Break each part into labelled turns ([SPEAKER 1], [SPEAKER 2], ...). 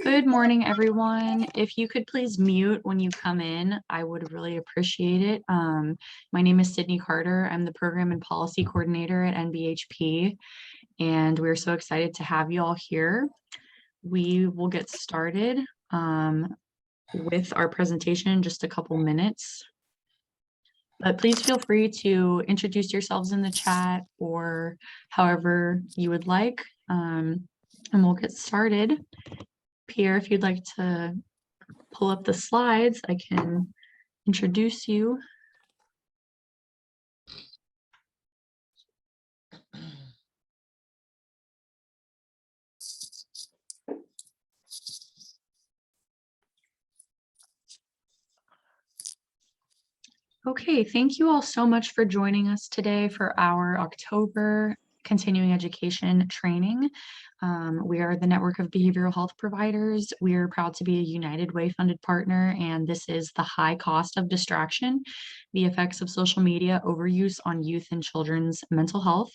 [SPEAKER 1] Good morning, everyone. If you could please mute when you come in, I would really appreciate it. My name is Sydney Carter. I'm the Program and Policy Coordinator at NBHP, and we're so excited to have you all here. We will get started with our presentation in just a couple minutes. But please feel free to introduce yourselves in the chat or however you would like, and we'll get started. Pierre, if you'd like to pull up the slides, I can introduce you. Okay, thank you all so much for joining us today for our October continuing education training. We are the network of behavioral health providers. We are proud to be a United Way funded partner, and this is the high cost of distraction, the effects of social media overuse on youth and children's mental health.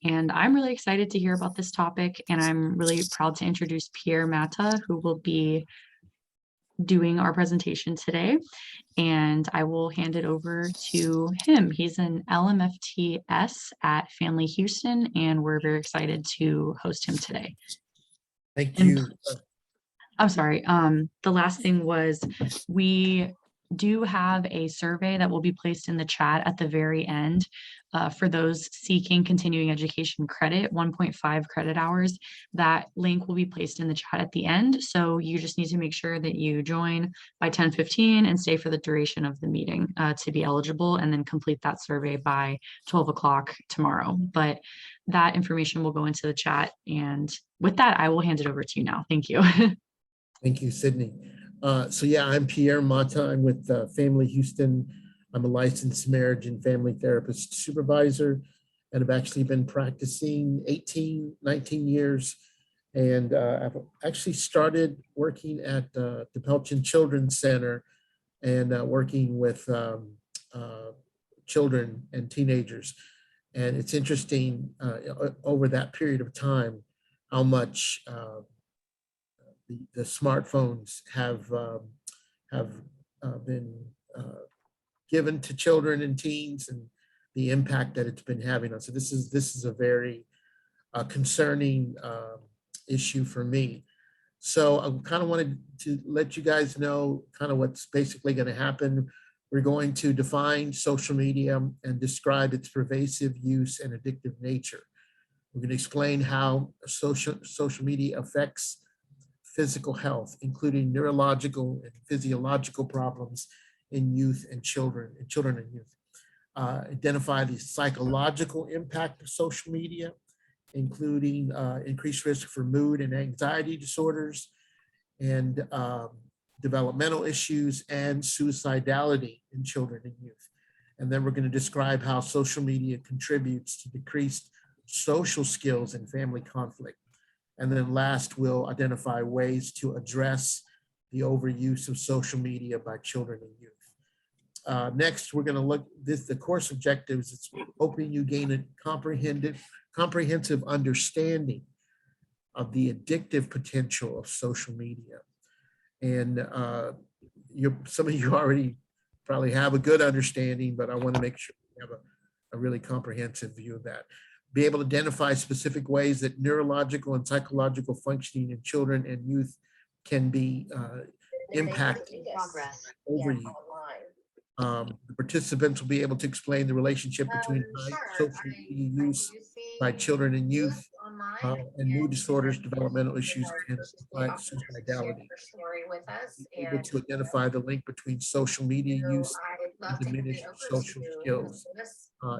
[SPEAKER 1] And I'm really excited to hear about this topic, and I'm really proud to introduce Pierre Matta, who will be doing our presentation today, and I will hand it over to him. He's an LMFTS at Family Houston, and we're very excited to host him today.
[SPEAKER 2] Thank you.
[SPEAKER 1] I'm sorry. The last thing was we do have a survey that will be placed in the chat at the very end for those seeking continuing education credit, 1.5 credit hours. That link will be placed in the chat at the end. So you just need to make sure that you join by 10:15 and stay for the duration of the meeting to be eligible, and then complete that survey by 12 o'clock tomorrow. But that information will go into the chat. And with that, I will hand it over to you now. Thank you.
[SPEAKER 2] Thank you, Sydney. So yeah, I'm Pierre Matta. I'm with Family Houston. I'm a licensed marriage and family therapist supervisor, and I've actually been practicing 19 years. And I've actually started working at the Pelchin Children's Center and working with children and teenagers. And it's interesting over that period of time, how much the smartphones have been given to children and teens, and the impact that it's been having on. So this is a very concerning issue for me. So I kind of wanted to let you guys know kind of what's basically going to happen. We're going to define social media and describe its pervasive use and addictive nature. We're going to explain how social media affects physical health, including neurological and physiological problems in youth and children and youth. Identify the psychological impact of social media, including increased risk for mood and anxiety disorders, and developmental issues and suicidality in children and youth. And then we're going to describe how social media contributes to decreased social skills and family conflict. And then last, we'll identify ways to address the overuse of social media by children and youth. Next, we're going to look at the course objectives. It's hoping you gain a comprehensive understanding of the addictive potential of social media. And some of you already probably have a good understanding, but I want to make sure you have a really comprehensive view of that. Be able to identify specific ways that neurological and psychological functioning in children and youth can be impacted over you. The participants will be able to explain the relationship between social media use by children and youth and mood disorders, developmental issues, and suicidality. Able to identify the link between social media use and diminished social skills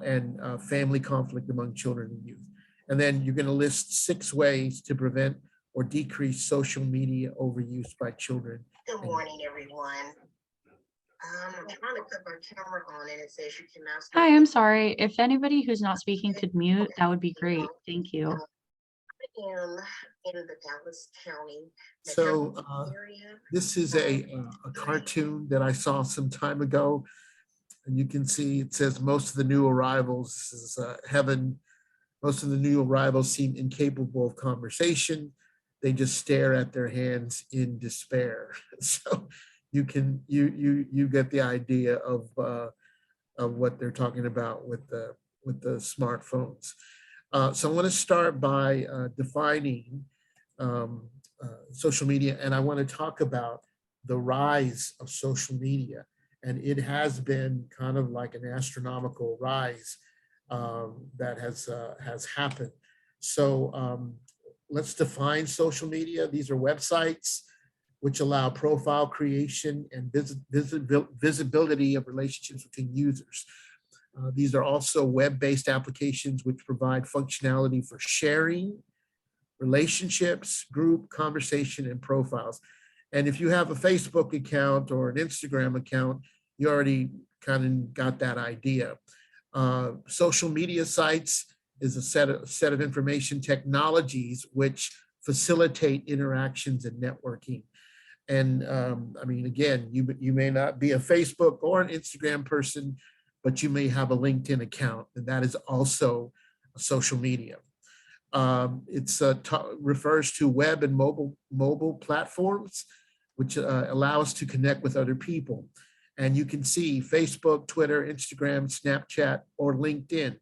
[SPEAKER 2] and family conflict among children and youth. And then you're going to list 6 ways to prevent or decrease social media overuse by children.
[SPEAKER 3] Good morning, everyone. I'm trying to put my camera on and it says you cannot speak.
[SPEAKER 1] Hi, I'm sorry. If anybody who's not speaking could mute, that would be great. Thank you.
[SPEAKER 3] I am in the Dallas County
[SPEAKER 2] So
[SPEAKER 3] area.
[SPEAKER 2] this is a cartoon that I saw some time ago. And you can see it says most of the new arrivals, this is heaven Most of the new arrivals seem incapable of conversation. They just stare at their hands in despair. So you get the idea of what they're talking about with the smartphones. So I want to start by defining social media, and I want to talk about the rise of social media. And it has been kind of like an astronomical rise that has happened. So let's define social media. These are websites which allow profile creation and visibility of relationships between users. These are also web-based applications which provide functionality for sharing relationships, group, conversation, and profiles. And if you have a Facebook account or an Instagram account, you already kind of got that idea. Social media sites is a set of information technologies which facilitate interactions and networking. And I mean, again, you may not be a Facebook or an Instagram person, but you may have a LinkedIn account, and that is also social media. It refers to web and mobile platforms, which allow us to connect with other people. And you can see Facebook, Twitter, Instagram, Snapchat, or LinkedIn.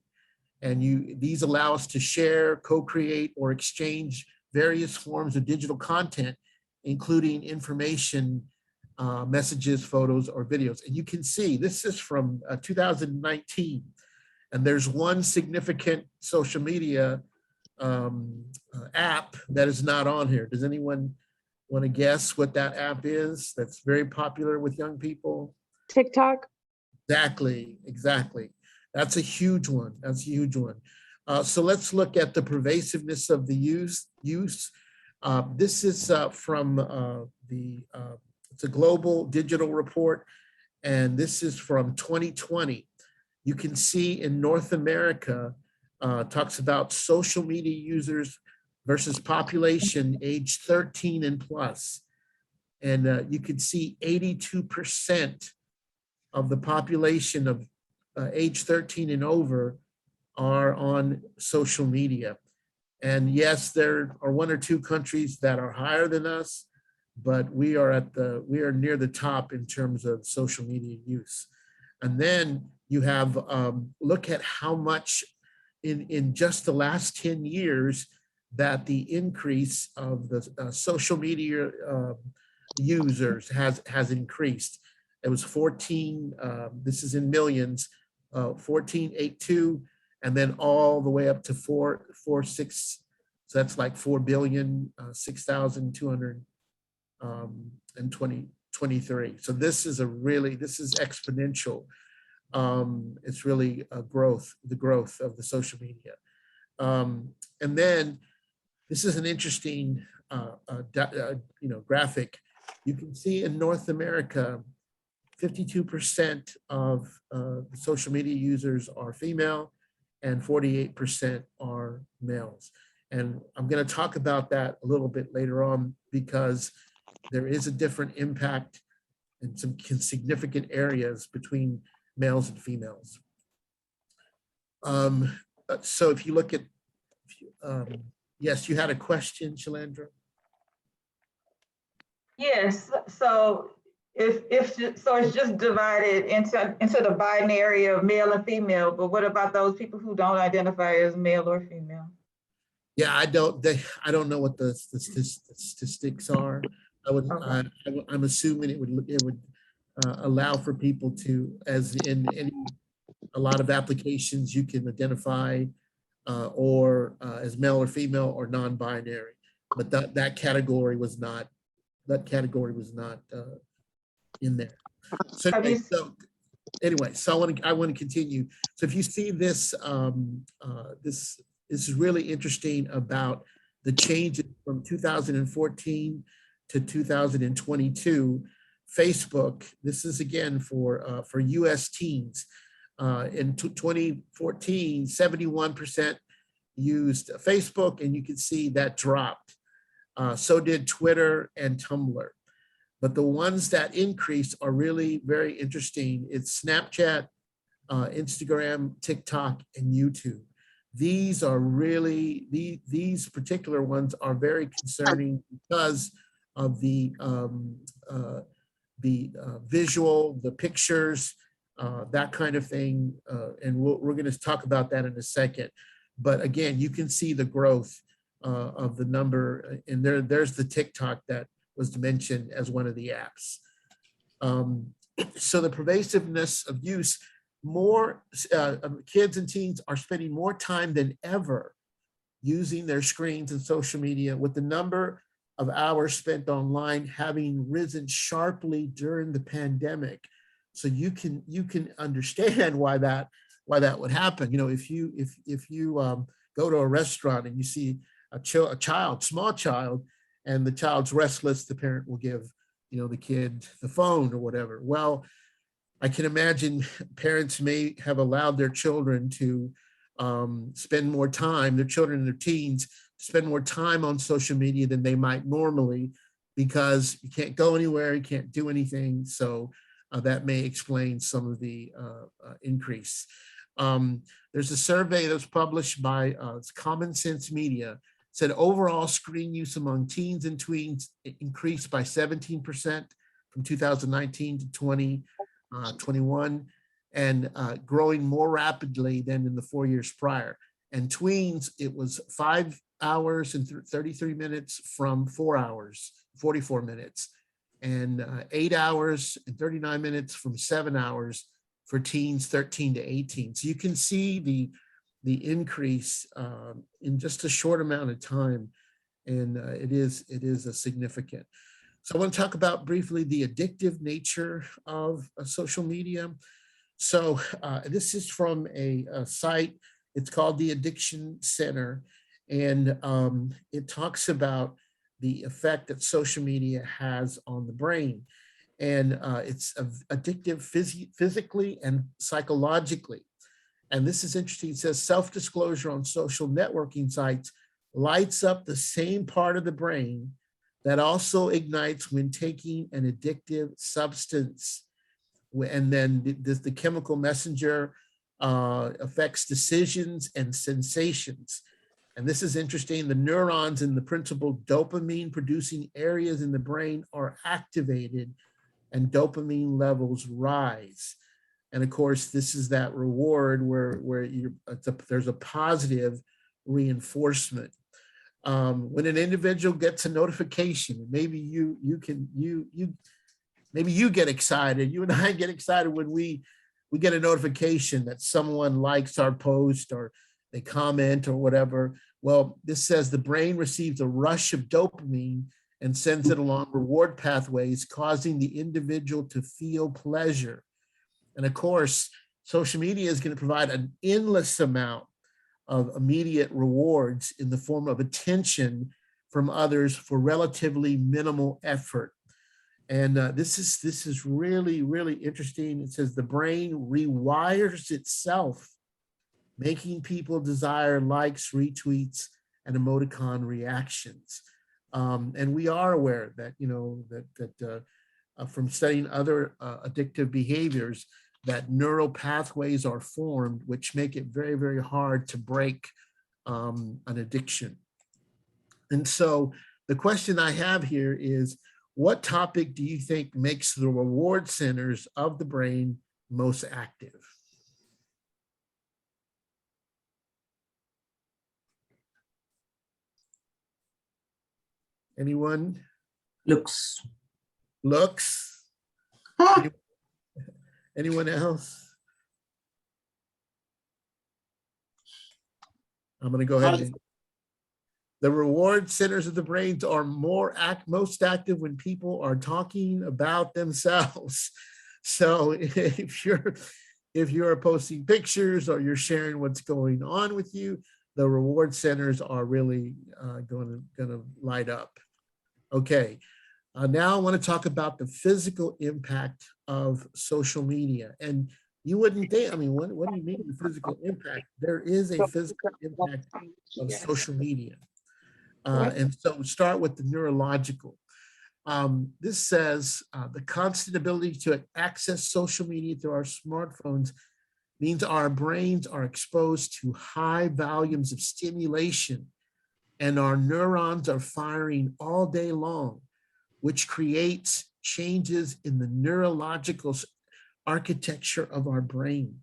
[SPEAKER 2] And these allow us to share, co-create, or exchange various forms of digital content, including information, messages, photos, or videos. And you can see this is from 2019. And there's one significant social media app that is not on here. Does anyone want to guess what that app is that's very popular with young people?
[SPEAKER 4] TikTok.
[SPEAKER 2] Exactly. That's a huge one. So let's look at the pervasiveness of the use. This is from it's a global digital report, and this is from 2020. You can see in North America, talks about social media users versus population age 13 and plus. And you can see 82% of the population of age 13 and over are on social media. And yes, there are one or two countries that are higher than us, but we are near the top in terms of social media use. And then you have look at how much in just the last 10 years that the increase of the social media users has increased. It was 14, this is in millions, 14.82, and then all the way up to 4.6. So that's like 4 billion, 6,223. So this is exponential. It's really the growth of the social media. And then this is an interesting graphic. You can see in North America, 52% of social media users are female and 48% are males. And I'm going to talk about that a little bit later on because there is a different impact in some significant areas between males and females. So if you look at, yes, you had a question, Shalandra?
[SPEAKER 5] Yes, so it's just divided into the binary of male and female, but what about those people who don't identify as male or female?
[SPEAKER 2] Yeah, I don't know what the statistics are. I'm assuming it would allow for people to, as in a lot of applications, you can identify or as male or female or non-binary, but that category was not in there. So anyway, so I want to continue. So if you see this, this is really interesting about the changes from 2014 to 2022. Facebook, this is again for US teens. In 2014, 71% used Facebook, and you can see that dropped. So did Twitter and Tumblr. But the ones that increased are really very interesting. It's Snapchat, Instagram, TikTok, and YouTube. these are really, these particular ones are very concerning because of the visual, the pictures, that kind of thing. And we're going to talk about that in a second. But again, you can see the growth of the number, and there's the TikTok that was mentioned as one of the apps. So the pervasiveness of use, more kids and teens are spending more time than ever using their screens and social media, with the number of hours spent online having risen sharply during the pandemic. So you can understand why that would happen. You know, if you go to a restaurant and you see a child, small child, and the child's restless, the parent will give, you know, the kid the phone or whatever. Well, I can imagine parents may have allowed their children to spend more time, their children and their teens, spend more time on social media than they might normally, because you can't go anywhere, you can't do anything. So that may explain some of the increase. There's a survey that was published by Common Sense Media, said overall screen use among teens and tweens increased by 17% from 2019 to 2021, and growing more rapidly than in the 4 years prior. And tweens, it was 5 hours and 33 minutes from 4 hours, 44 minutes, and 8 hours and 39 minutes from 7 hours for teens 13 to 18. So you can see the increase in just a short amount of time, and it is a significant. So I want to talk about briefly the addictive nature of social media. So this is from a site, it's called the Addiction Center, and it talks about the effect that social media has on the brain. And it's addictive physically and psychologically. And this is interesting. It says self-disclosure on social networking sites lights up the same part of the brain that also ignites when taking an addictive substance. And then the chemical messenger affects decisions and sensations. And this is interesting. The neurons in the principal dopamine producing areas in the brain are activated and dopamine levels rise. And of course, this is that reward where there's a positive reinforcement. When an individual gets a notification, maybe maybe you get excited. You and I get excited when we get a notification that someone likes our post or they comment or whatever. Well, this says the brain receives a rush of dopamine and sends it along reward pathways, causing the individual to feel pleasure. And of course, social media is going to provide an endless amount of immediate rewards in the form of attention from others for relatively minimal effort. And this is really, really interesting. It says the brain rewires itself, making people desire likes, retweets, and emoticon reactions. And we are aware that, you know, that from studying other addictive behaviors, that neural pathways are formed, which make it very, very hard to break an addiction. And so the question I have here is, what topic do you think makes the reward centers of the brain most active? Anyone?
[SPEAKER 4] Looks.
[SPEAKER 2] Looks? Anyone else? I'm going to go ahead. The reward centers of the brains are most active when people are talking about themselves. So if you're posting pictures or you're sharing what's going on with you, the reward centers are really going to light up. Okay. Now I want to talk about the physical impact of social media. And you wouldn't think, I mean, what do you mean the physical impact? There is a physical impact of social media. And so we start with the neurological. This says the constant ability to access social media through our smartphones means our brains are exposed to high volumes of stimulation and our neurons are firing all day long, which creates changes in the neurological architecture of our brain.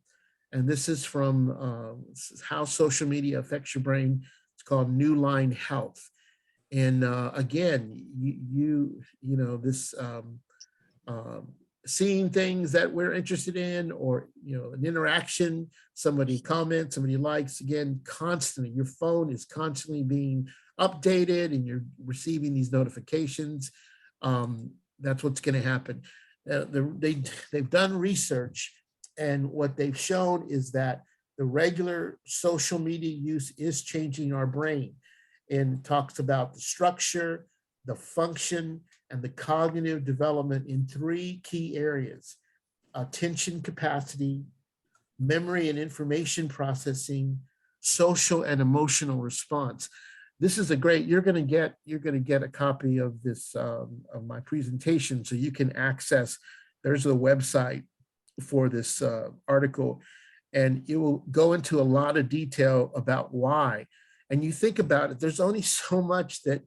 [SPEAKER 2] And this is from How Social Media Affects Your Brain. It's called New Line Health. And again, you know, this seeing things that we're interested in, or, you know, an interaction, somebody comments, somebody likes, again, constantly, your phone is constantly being updated and you're receiving these notifications. That's what's going to happen. They've done research, and what they've shown is that the regular social media use is changing our brain, and talks about the structure, the function, and the cognitive development in 3 key areas: attention capacity, memory and information processing, social and emotional response. This is a great, you're going to get a copy of this, of my presentation, so you can access, there's a website for this article, and it will go into a lot of detail about why. And you think about it, there's only so much that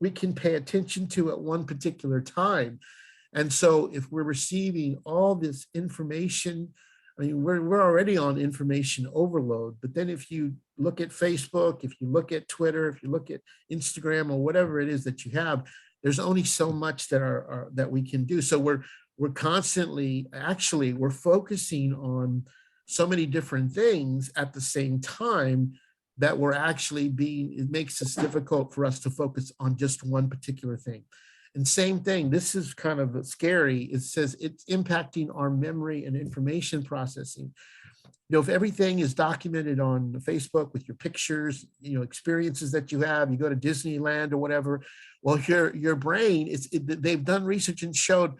[SPEAKER 2] we can pay attention to at one particular time. And so if we're receiving all this information, I mean, we're already on information overload, but then if you look at Facebook, if you look at Twitter, if you look at Instagram, or whatever it is that you have, there's only so much that that we can do. So we're constantly, actually, we're focusing on so many different things at the same time that we're actually it makes it difficult for us to focus on just one particular thing. And same thing, this is kind of scary. It says it's impacting our memory and information processing. You know, if everything is documented on Facebook with your pictures, you know, experiences that you have, you go to Disneyland or whatever, well, your brain, they've done research and showed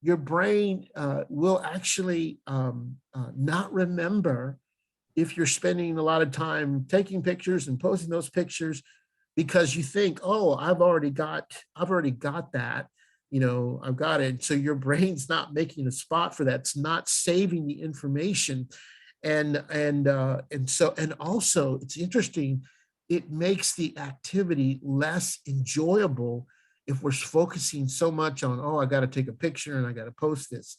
[SPEAKER 2] your brain will actually not remember if you're spending a lot of time taking pictures and posting those pictures, because you think, oh, I've already got that, you know, I've got it. So your brain's not making a spot for that. It's not saving the information. And also it's interesting, it makes the activity less enjoyable if we're focusing so much on, oh, I got to take a picture and I got to post this.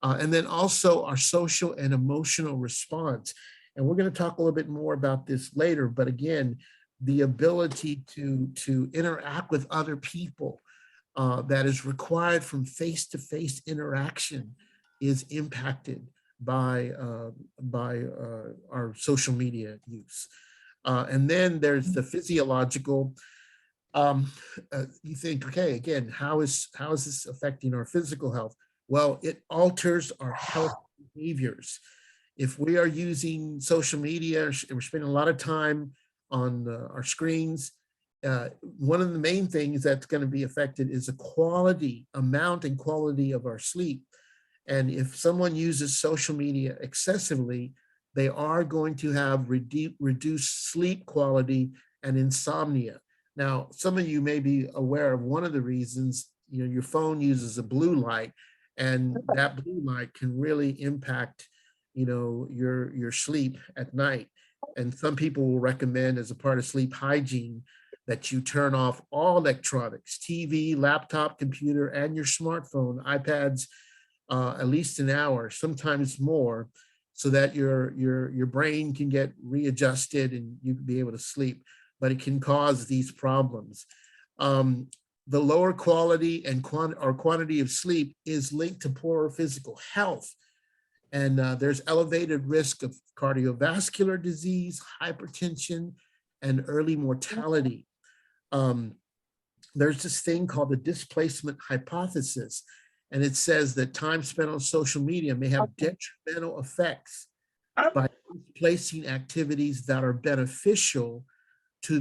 [SPEAKER 2] And then also our social and emotional response. And we're going to talk a little bit more about this later, but again, the ability to interact with other people that is required from face-to-face interaction is impacted by our social media use. And then there's the physiological. You think, okay, again, how is this affecting our physical health? Well, it alters our health behaviors. If we are using social media, and we're spending a lot of time on our screens, one of the main things that's going to be affected is the amount and quality of our sleep. And if someone uses social media excessively, they are going to have reduced sleep quality and insomnia. Now, some of you may be aware of one of the reasons, you know, your phone uses a blue light, and that blue light can really impact, you know, your sleep at night. And some people will recommend, as a part of sleep hygiene, that you turn off all electronics, TV, laptop, computer, and your smartphone, iPads, at least an hour, sometimes more, so that your brain can get readjusted and you can be able to sleep. But it can cause these problems. The lower quality and quantity of sleep is linked to poorer physical health. And there's elevated risk of cardiovascular disease, hypertension, and early mortality. There's this thing called the displacement hypothesis, and it says that time spent on social media may have detrimental effects by displacing activities that are beneficial to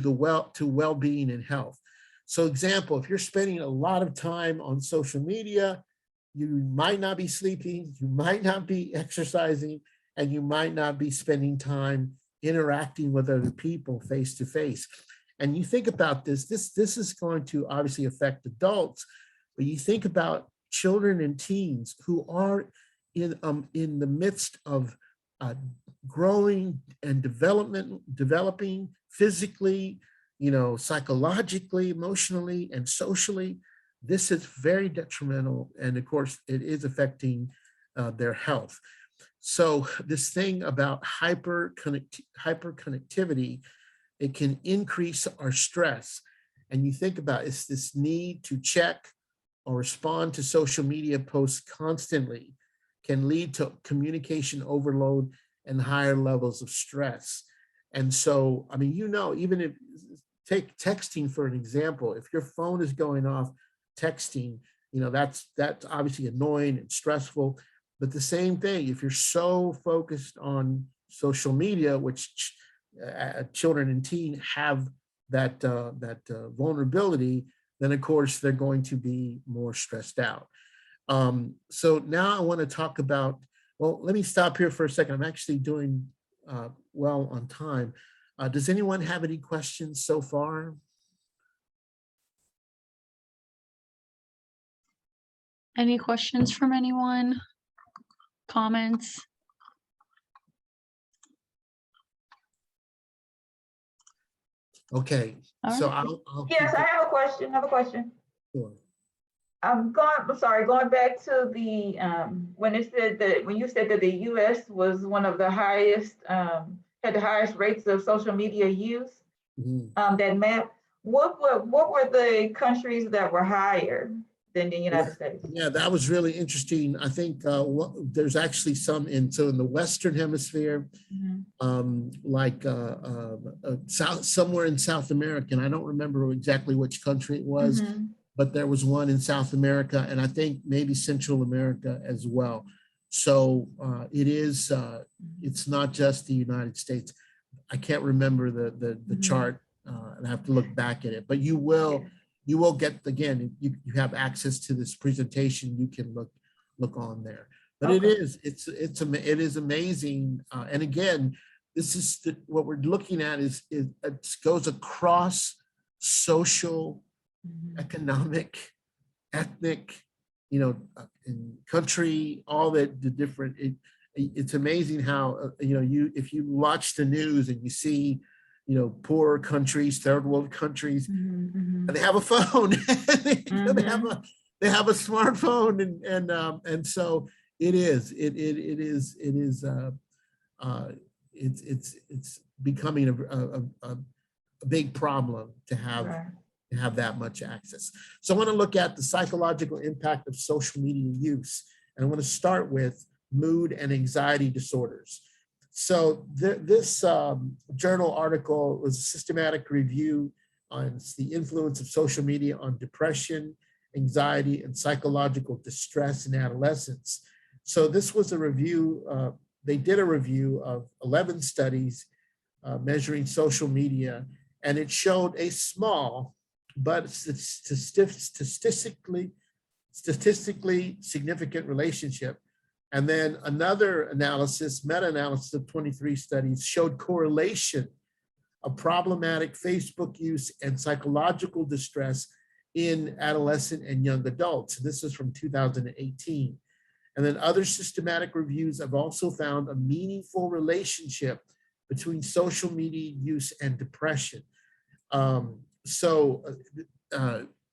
[SPEAKER 2] well-being and health. So example, if you're spending a lot of time on social media, you might not be sleeping, you might not be exercising, and you might not be spending time interacting with other people face to face. And you think about this is going to obviously affect adults, but you think about children and teens who are in the midst of growing and developing physically, psychologically, emotionally, and socially. This is very detrimental. And of course, it is affecting their health. So this thing about hyperconnectivity, it can increase our stress. And you think about it's this need to check or respond to social media posts constantly can lead to communication overload and higher levels of stress. And so, I mean, even if take texting for an example, if your phone is going off texting, that's obviously annoying and stressful. But the same thing, if you're so focused on social media, which children and teen have that vulnerability, then of course they're going to be more stressed out. So now I want to talk about, well, let me stop here for a second. I'm actually doing well on time. Does anyone have any questions so far?
[SPEAKER 1] Any questions from anyone? Comments?
[SPEAKER 2] Okay,
[SPEAKER 1] All
[SPEAKER 2] so
[SPEAKER 1] right.
[SPEAKER 2] I'll
[SPEAKER 5] Yes,
[SPEAKER 2] keep
[SPEAKER 5] I
[SPEAKER 2] it
[SPEAKER 5] have a question.
[SPEAKER 2] short.
[SPEAKER 5] I'm going back to the, when you said that the US was one of the highest, had the highest rates of social media use,
[SPEAKER 2] Mhm.
[SPEAKER 5] that map, what were the countries that were higher than the United States?
[SPEAKER 2] Yeah, that was really interesting. I think there's actually some in the Western Hemisphere, like somewhere in South America, and I don't remember exactly which country it was, but there was one in South America, and I think maybe Central America as well. So it's not just the United States. I can't remember the chart, and I have to look back at it, but you will get, again, you have access to this presentation, you can look on there. But
[SPEAKER 5] Okay.
[SPEAKER 2] it is amazing. And again, this is what we're looking at is it goes across social, economic, ethnic, in country, all the different, it's amazing how, if you watch the news and you see, poorer countries, third world countries, and they have a phone, they have a smartphone, and so it's becoming a big problem to have that much access. So I want to look at the psychological impact of social media use. And I want to start with mood and anxiety disorders. So this journal article was a systematic review on the influence of social media on depression, anxiety, and psychological distress in adolescents. So this was a review, they did a review of 11 studies measuring social media, and it showed a small but statistically significant relationship. And then another analysis, meta-analysis of 23 studies, showed correlation of problematic Facebook use and psychological distress in adolescent and young adults. This is from 2018. And then other systematic reviews have also found a meaningful relationship between social media use and depression.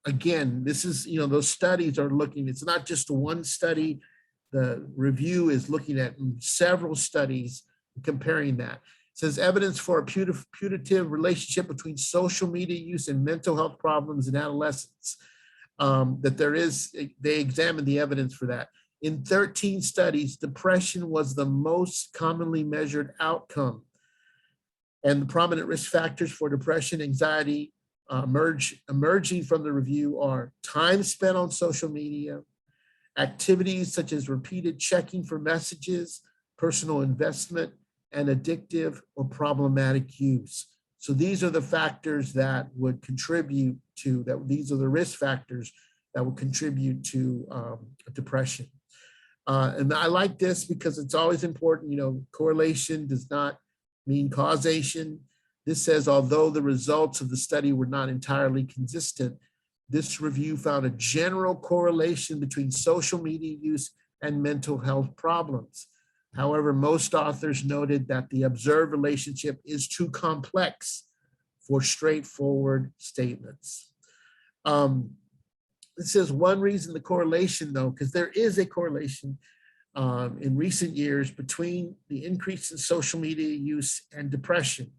[SPEAKER 2] Again, this is, those studies are looking, it's not just one study. The review is looking at several studies comparing that. It says evidence for a putative relationship between social media use and mental health problems in adolescents. They examined the evidence for that. In 13 studies, depression was the most commonly measured outcome. And the prominent risk factors for depression, anxiety, emerging from the review are time spent on social media, activities such as repeated checking for messages, personal investment, and addictive or problematic use. So these are the factors that would contribute to that. These are the risk factors that would contribute to depression. And I like this because it's always important, correlation does not mean causation. This says, although the results of the study were not entirely consistent, this review found a general correlation between social media use and mental health problems. However, most authors noted that the observed relationship is too complex for straightforward statements. It says one reason the correlation, though, because there is a correlation in recent years between the increase in social media use and depression.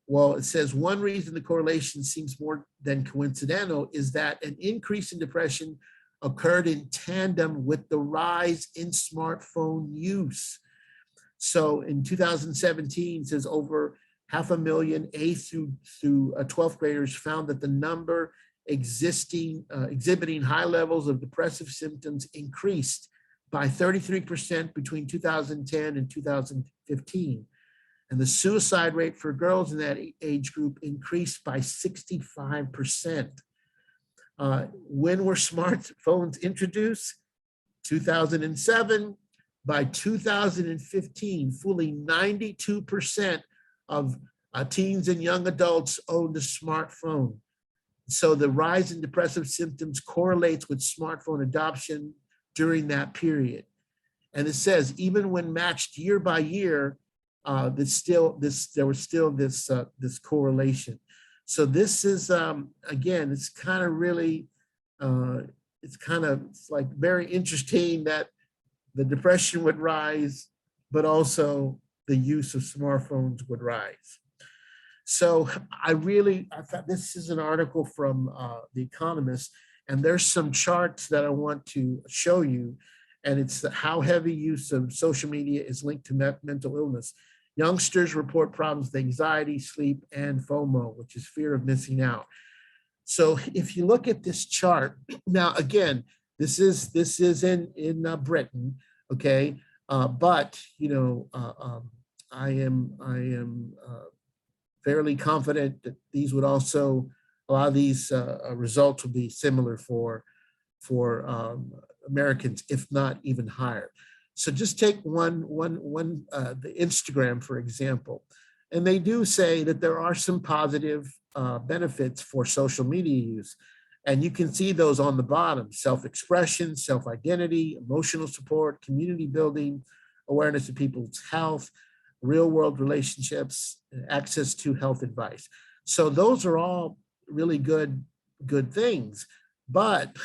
[SPEAKER 2] Well, it says one reason the correlation seems more than coincidental is that an increase in depression occurred in tandem with the rise in smartphone use. So in 2017, it says over 500,000 8th through 12th graders found that the number exhibiting high levels of depressive symptoms increased by 33% between 2010 and 2015. And the suicide rate for girls in that age group increased by 65%. When were smartphones introduced? 2007. By 2015, fully 92% of teens and young adults owned a smartphone. So the rise in depressive symptoms correlates with smartphone adoption during that period. And it says, even when matched year by year, there was still this correlation. So this is, again, it's kind of really, it's like very interesting that the depression would rise, but also the use of smartphones would rise. So I thought this is an article from The Economist, and there's some charts that I want to show you, and it's how heavy use of social media is linked to mental illness. Youngsters report problems with anxiety, sleep, and FOMO, which is fear of missing out. So if you look at this chart, now again, this is in Britain, okay, but you know, I am fairly confident that these would also, a lot of these results will be similar for Americans, if not even higher. So just take the Instagram, for example, and they do say that there are some positive benefits for social media use. And you can see those on the bottom: self-expression, self-identity, emotional support, community building, awareness of people's health, real-world relationships, access to health advice. So those are all really good things. But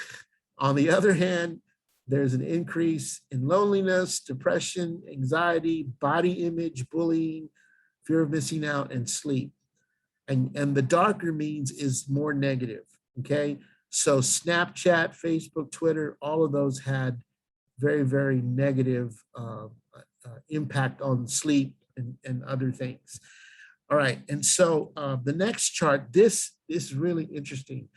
[SPEAKER 2] on the other hand, there's an increase in loneliness, depression, anxiety, body image, bullying, fear of missing out, and sleep. And the darker means is more negative, okay? So Snapchat, Facebook, Twitter, all of those had very, very negative impact on sleep and other things. All right, and so the next chart, this is really interesting.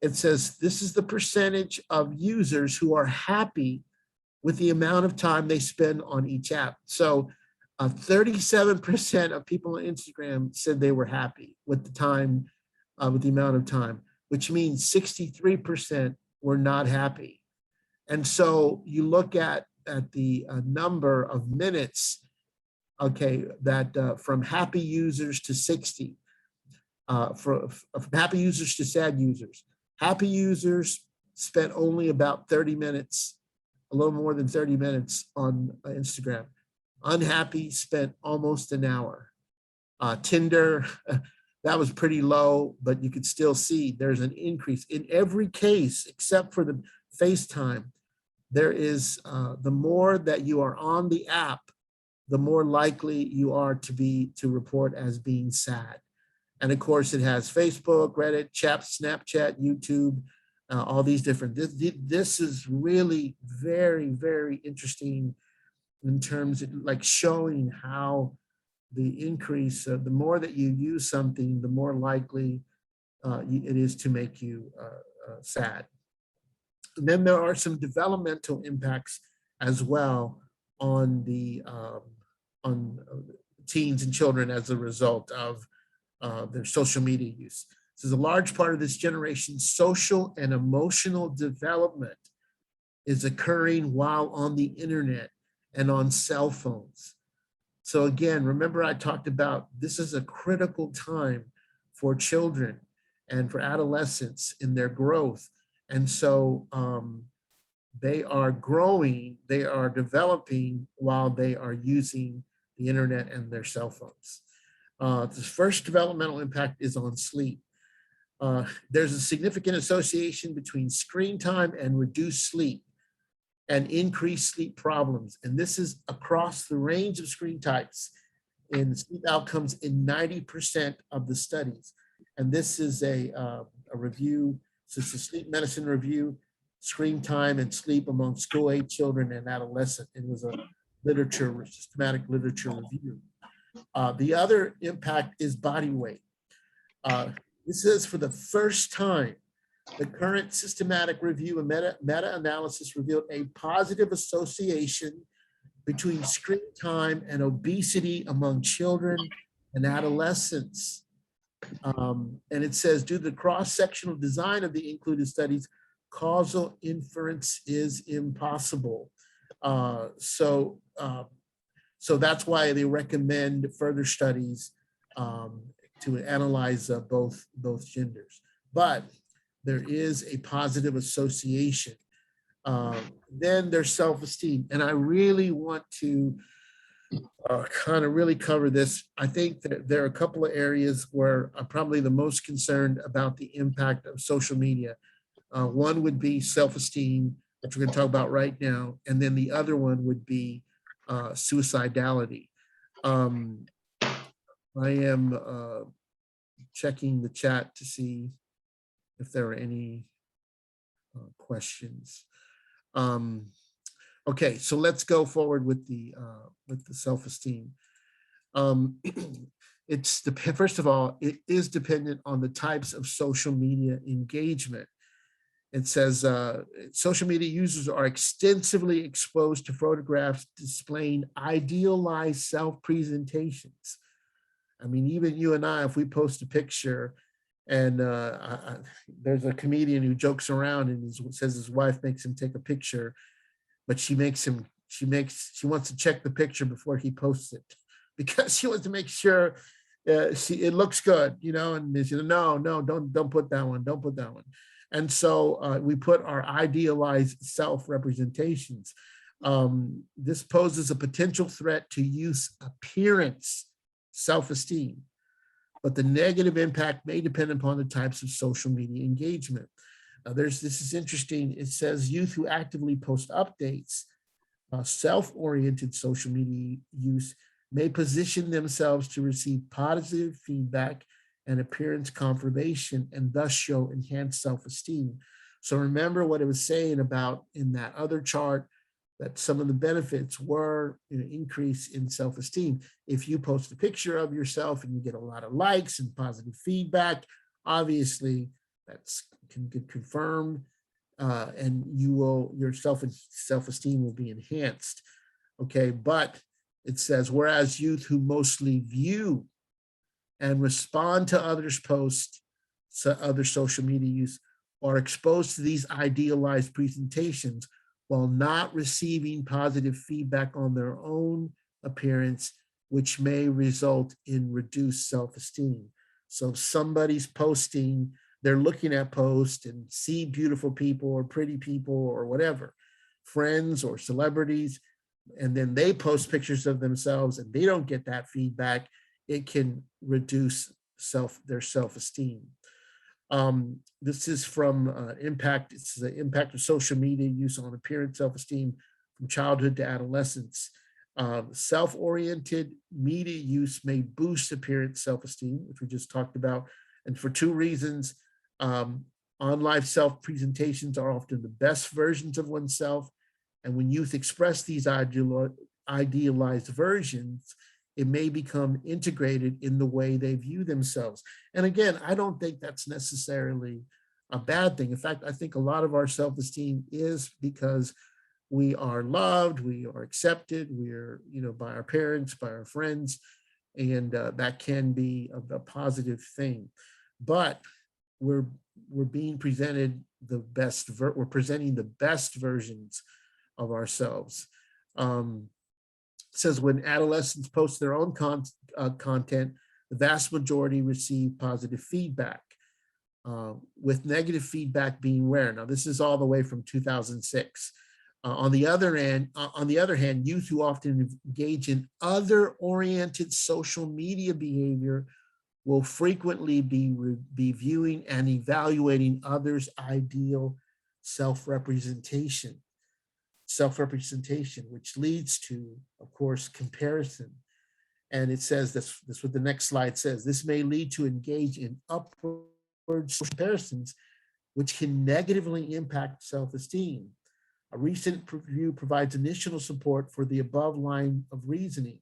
[SPEAKER 2] It says this is the percentage of users who are happy with the amount of time they spend on each app. So 37% of people on Instagram said they were happy with the time, with the amount of time, which means 63% were not happy. And so you look at the number of minutes, okay, that from happy users to 60, from happy users to sad users. Happy users spent only about 30 minutes, a little more than 30 minutes on Instagram. Unhappy spent almost an hour. Tinder, that was pretty low, but you could still see there's an increase. In every case, except for the FaceTime, there is, the more that you are on the app, the more likely you are to report as being sad. And of course, it has Facebook, Reddit, chat, Snapchat, YouTube, all these different. This is really very, very interesting in terms of like showing how the increase, the more that you use something, the more likely it is to make you sad. And then there are some developmental impacts as well on the on teens and children as a result of their social media use. So a large part of this generation's social and emotional development is occurring while on the internet and on cell phones. So again, remember I talked about this is a critical time for children and for adolescents in their growth. And so they are growing, they are developing while they are using the internet and their cell phones. The first developmental impact is on sleep. There's a significant association between screen time and reduced sleep and increased sleep problems. And this is across the range of screen types in sleep outcomes in 90% of the studies. And this is a review, so it's a sleep medicine review, screen time and sleep among school-age children and adolescents. It was a systematic literature review. The other impact is body weight. This is for the first time, the current systematic review and meta-analysis revealed a positive association between screen time and obesity among children and adolescents. And it says, due to the cross-sectional design of the included studies, causal inference is impossible. So that's why they recommend further studies to analyze both genders. But there is a positive association. Then there's self-esteem. And I really want to kind of really cover this. I think that there are a couple of areas where I'm probably the most concerned about the impact of social media. One would be self-esteem, which we're going to talk about right now. And then the other one would be suicidality. I am checking the chat to see if there are any questions. Okay, so let's go forward with the self-esteem. First of all, it is dependent on the types of social media engagement. It says social media users are extensively exposed to photographs displaying idealized self-presentations. I mean, even you and I, if we post a picture and there's a comedian who jokes around and says his wife makes him take a picture, but she wants to check the picture before he posts it because she wants to make sure it looks good, you know, and she said, no, don't put that one, don't put that one. And so we put our idealized self-representations. This poses a potential threat to youth appearance, self-esteem, but the negative impact may depend upon the types of social media engagement. This is interesting. It says youth who actively post updates, self-oriented social media use may position themselves to receive positive feedback and appearance confirmation and thus show enhanced self-esteem. So remember what it was saying about in that other chart, that some of the benefits were an increase in self-esteem. If you post a picture of yourself and you get a lot of likes and positive feedback, obviously that's can get confirmed and your self-esteem will be enhanced. Okay, but it says, whereas youth who mostly view and respond to others' posts, other social media use, are exposed to these idealized presentations while not receiving positive feedback on their own appearance, which may result in reduced self-esteem. So if somebody's posting, they're looking at posts and see beautiful people or pretty people or whatever, friends or celebrities, and then they post pictures of themselves and they don't get that feedback, it can reduce their self-esteem. This is from impact. It's the impact of social media use on appearance, self-esteem from childhood to adolescence. Self-oriented media use may boost appearance, self-esteem, which we just talked about. And for two reasons, on-life self-presentations are often the best versions of oneself. And when youth express these idealized versions, it may become integrated in the way they view themselves. And again, I don't think that's necessarily a bad thing. In fact, I think a lot of our self-esteem is because we are loved, we are accepted, we're, by our parents, by our friends, and that can be a positive thing. But we're being presented we're presenting the best versions of ourselves. Says when adolescents post their own content, the vast majority receive positive feedback, with negative feedback being rare. Now, this is all the way from 2006. On the other hand, youth who often engage in other-oriented social media behavior will frequently be viewing and evaluating others' ideal self-representation, which leads to, of course, comparison. And it says this what the next slide says. This may lead to engage in upward comparisons, which can negatively impact self-esteem. A recent review provides initial support for the above line of reasoning.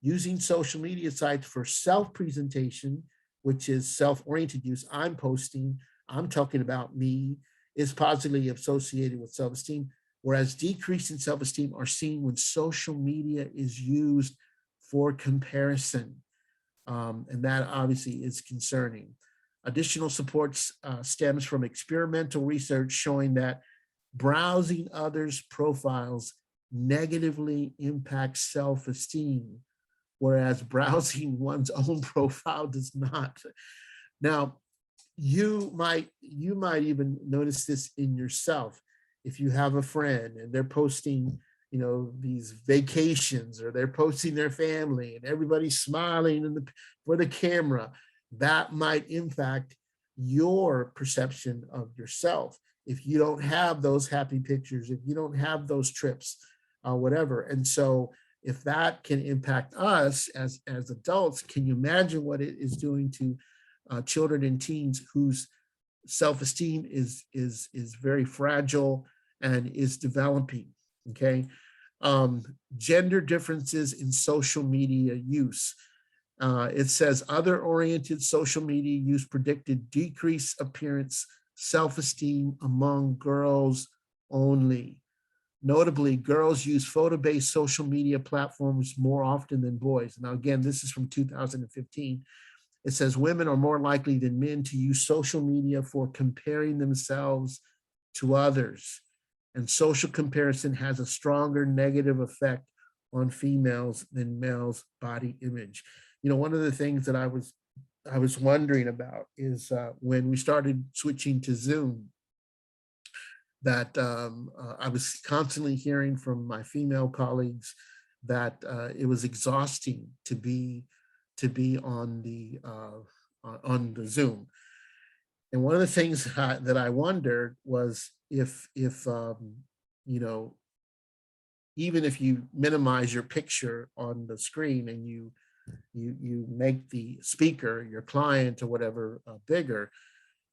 [SPEAKER 2] Using social media sites for self-presentation, which is self-oriented use, I'm posting, I'm talking about me, is positively associated with self-esteem, whereas decrease in self-esteem are seen when social media is used for comparison. And that obviously is concerning. Additional support stems from experimental research showing that browsing others' profiles negatively impacts self-esteem, whereas browsing one's own profile does not. Now, you might even notice this in yourself. If you have a friend and they're posting, these vacations, or they're posting their family and everybody's smiling for the camera, that might impact your perception of yourself. If you don't have those happy pictures, if you don't have those trips, whatever. And so if that can impact us as adults, can you imagine what it is doing to children and teens whose self-esteem is very fragile and is developing, okay? Gender differences in social media use. It says other-oriented social media use predicted decreased appearance self-esteem among girls only. Notably, girls use photo-based social media platforms more often than boys. Now, again, this is from 2015. It says women are more likely than men to use social media for comparing themselves to others. And social comparison has a stronger negative effect on females than males' body image. One of the things that I was wondering about is when we started switching to Zoom, that I was constantly hearing from my female colleagues that it was exhausting to be on the Zoom. And one of the things that I wondered was if even if you minimize your picture on the screen and you make the speaker, your client or whatever, bigger,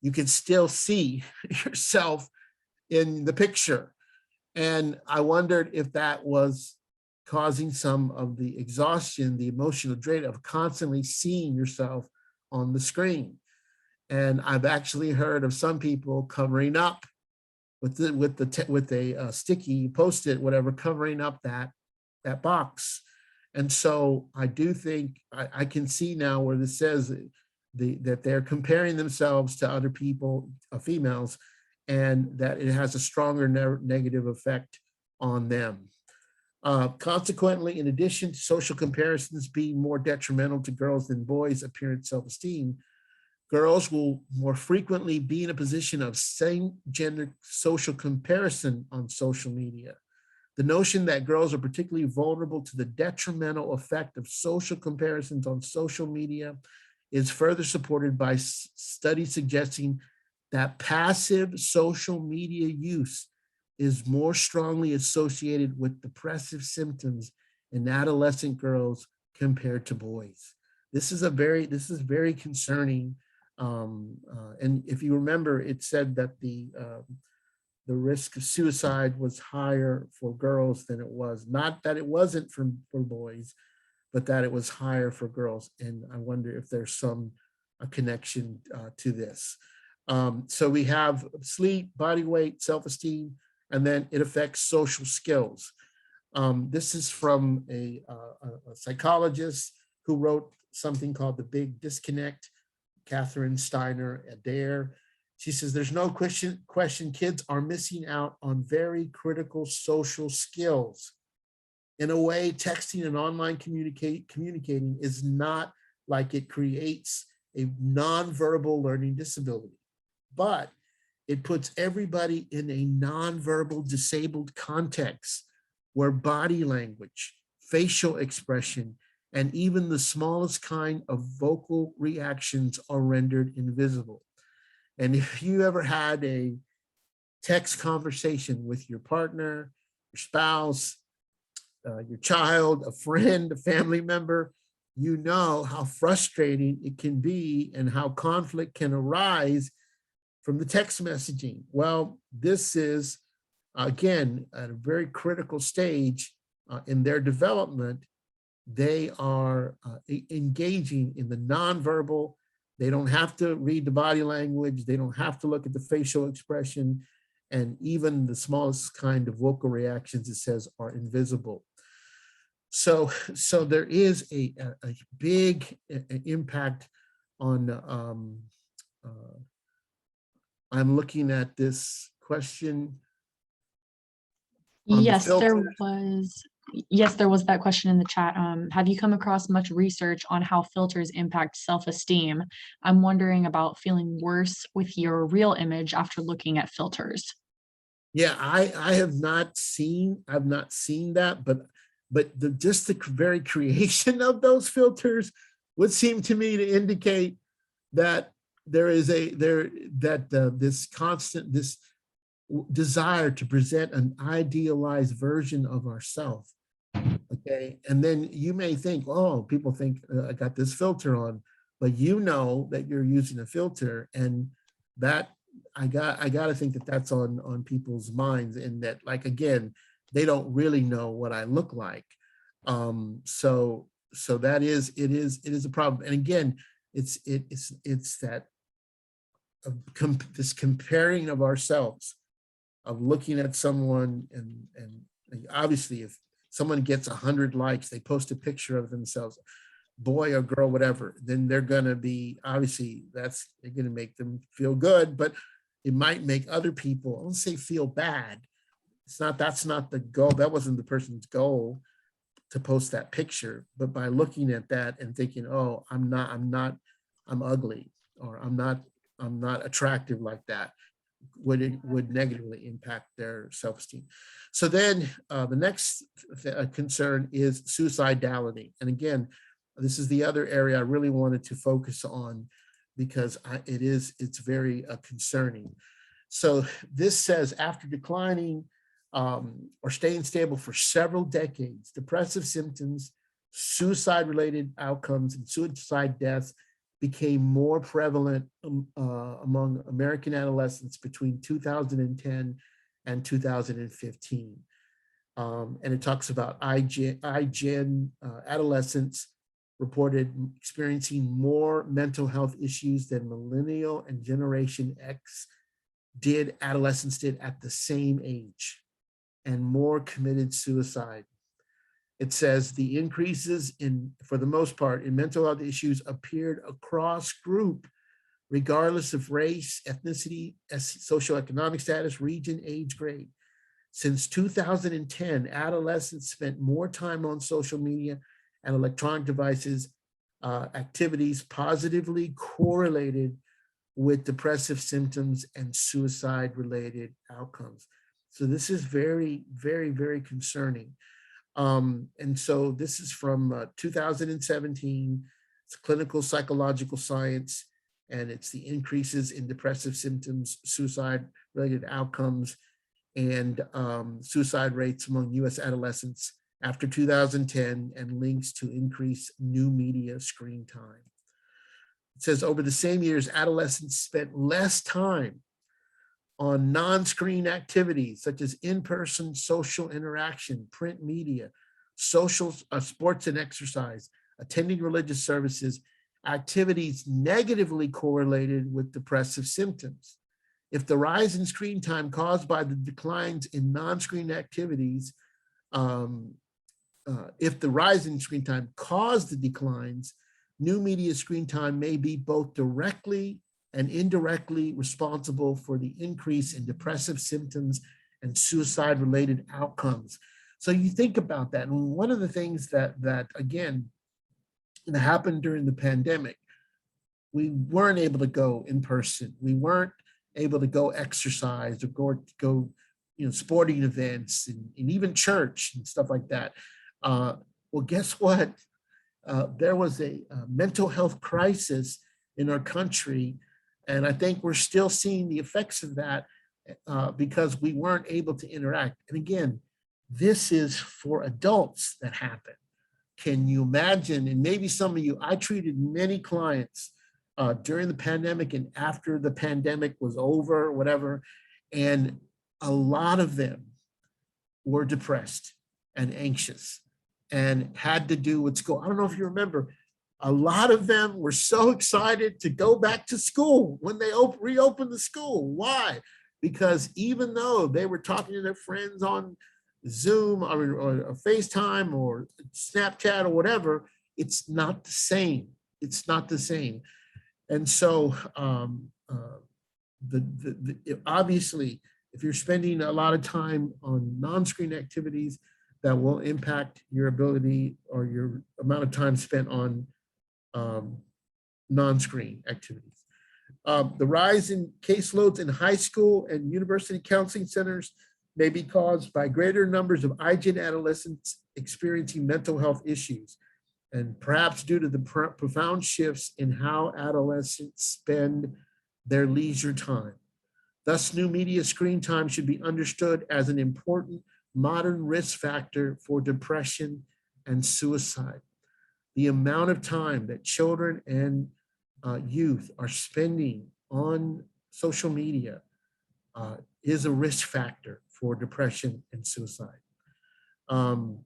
[SPEAKER 2] you can still see yourself in the picture. And I wondered if that was causing some of the exhaustion, the emotional drain of constantly seeing yourself on the screen. And I've actually heard of some people covering up with a sticky Post-it, whatever, covering up that box. And so I do think I can see now where this says that they're comparing themselves to other people, females, and that it has a stronger negative effect on them. Consequently, in addition to social comparisons being more detrimental to girls than boys' appearance self-esteem, girls will more frequently be in a position of same-gender social comparison on social media. The notion that girls are particularly vulnerable to the detrimental effect of social comparisons on social media is further supported by studies suggesting that passive social media use is more strongly associated with depressive symptoms in adolescent girls compared to boys. This is very concerning. And if you remember, it said that the risk of suicide was higher for girls than it was, not that it wasn't for boys, but that it was higher for girls. And I wonder if there's a connection to this. So we have sleep, body weight, self-esteem, and then it affects social skills. This is from a psychologist who wrote something called The Big Disconnect, Catherine Steiner Adair. She says, there's no question kids are missing out on very critical social skills. In a way, texting and online communicating is not like it creates a nonverbal learning disability, but It puts everybody in a nonverbal disabled context where body language, facial expression, and even the smallest kind of vocal reactions are rendered invisible. And if you ever had a text conversation with your partner, your spouse, your child, a friend, a family member, you know how frustrating it can be and how conflict can arise from the text messaging. Well, this is, again, at a very critical stage in their development. They are engaging in the nonverbal. They don't have to read the body language. They don't have to look at the facial expression. And even the smallest kind of vocal reactions, it says, are invisible. So there is a big impact on, I'm looking at this question.
[SPEAKER 1] Yes, there was that question in the chat. Have you come across much research on how filters impact self-esteem? I'm wondering about feeling worse with your real image after looking at filters.
[SPEAKER 2] Yeah, I have not seen, I've not seen that, but just the very creation of those filters would seem to me to indicate that there is this constant, this desire to present an idealized version of ourselves. Okay, and then you may think, oh, people think I got this filter on, but you know that you're using a filter, and that I got to think that that's on people's minds, and that, like, again, they don't really know what I look like. So that is, it is a problem. And again, it's that this comparing of ourselves, of looking at someone, and obviously if someone gets 100 likes, they post a picture of themselves, boy or girl, whatever, then they're going to be, obviously that's going to make them feel good, but it might make other people, I won't say feel bad. That's not the goal. That wasn't the person's goal to post that picture, but by looking at that and thinking, oh, I'm ugly, or I'm not attractive like that, would negatively impact their self-esteem. So then the next concern is suicidality. And again, this is the other area I really wanted to focus on, because it's very concerning. So this says, after declining or staying stable for several decades, depressive symptoms, suicide-related outcomes, and suicide deaths became more prevalent among American adolescents between 2010 and 2015. And it talks about iGen adolescents reported experiencing more mental health issues than Millennial and Generation X adolescents did at the same age, and more committed suicide. It says the increases for the most part, in mental health issues appeared across group, regardless of race, ethnicity, socioeconomic status, region, age, grade. Since 2010, adolescents spent more time on social media and electronic devices, activities positively correlated with depressive symptoms and suicide-related outcomes. So this is very, very, very concerning. And so this is from 2017, it's clinical psychological science, and it's the increases in depressive symptoms, suicide-related outcomes, and suicide rates among US adolescents after 2010, and links to increased new media screen time. It says over the same years, adolescents spent less time on non-screen activities such as in-person social interaction, print media, social sports and exercise, attending religious services, activities negatively correlated with depressive symptoms. If the rise in screen time caused by the declines in non-screen activities, if the rise in screen time caused the declines, new media screen time may be both directly and indirectly responsible for the increase in depressive symptoms and suicide-related outcomes. So you think about that. And one of the things that again, happened during the pandemic, we weren't able to go in person. We weren't able to go exercise or go sporting events and even church and stuff like that. Well, guess what? There was a mental health crisis in our country, and I think we're still seeing the effects of that because we weren't able to interact. And again, this is for adults that happen. Can you imagine? And maybe some of you, I treated many clients during the pandemic and after the pandemic was over, whatever, and a lot of them were depressed and anxious and had to do with school. I don't know if you remember, a lot of them were so excited to go back to school when they reopened the school. Why? Because even though they were talking to their friends on Zoom or FaceTime or Snapchat or whatever, it's not the same. It's not the same. And so obviously, if you're spending a lot of time on non-screen activities, that will impact your ability or your amount of time spent on non-screen activities. The rise in caseloads in high school and university counseling centers may be caused by greater numbers of IGEN adolescents experiencing mental health issues, and perhaps due to the profound shifts in how adolescents spend their leisure time. Thus, new media screen time should be understood as an important modern risk factor for depression and suicide. The amount of time that children and youth are spending on social media is a risk factor for depression and suicide. The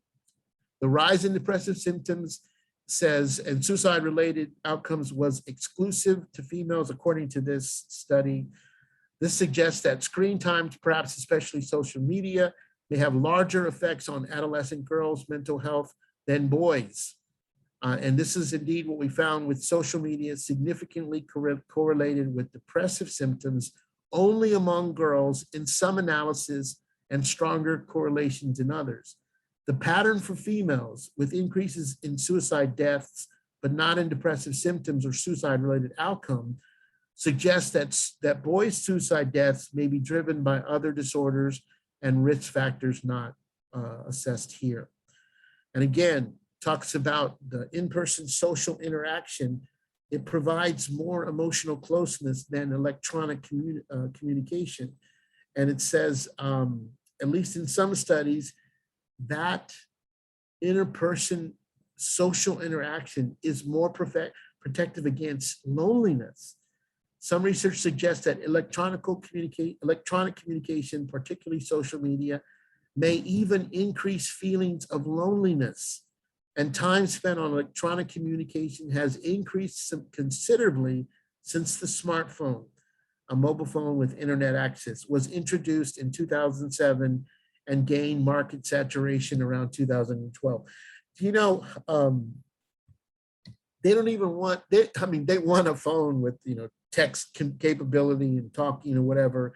[SPEAKER 2] rise in depressive symptoms says, and suicide-related outcomes was exclusive to females, according to this study. This suggests that screen time, perhaps especially social media, may have larger effects on adolescent girls' mental health than boys. And this is indeed what we found with social media, significantly correlated with depressive symptoms only among girls in some analysis and stronger correlations in others. The pattern for females with increases in suicide deaths, but not in depressive symptoms or suicide-related outcome, suggests that boys' suicide deaths may be driven by other disorders and risk factors not assessed here. And again, talks about the in-person social interaction. It provides more emotional closeness than electronic communication. And it says, at least in some studies, that interperson social interaction is more protective against loneliness. Some research suggests that electronic communication, particularly social media, may even increase feelings of loneliness. And time spent on electronic communication has increased considerably since the smartphone, a mobile phone with internet access, was introduced in 2007 and gained market saturation around 2012. You know, they don't even want, they want a phone with, text capability and talk, whatever.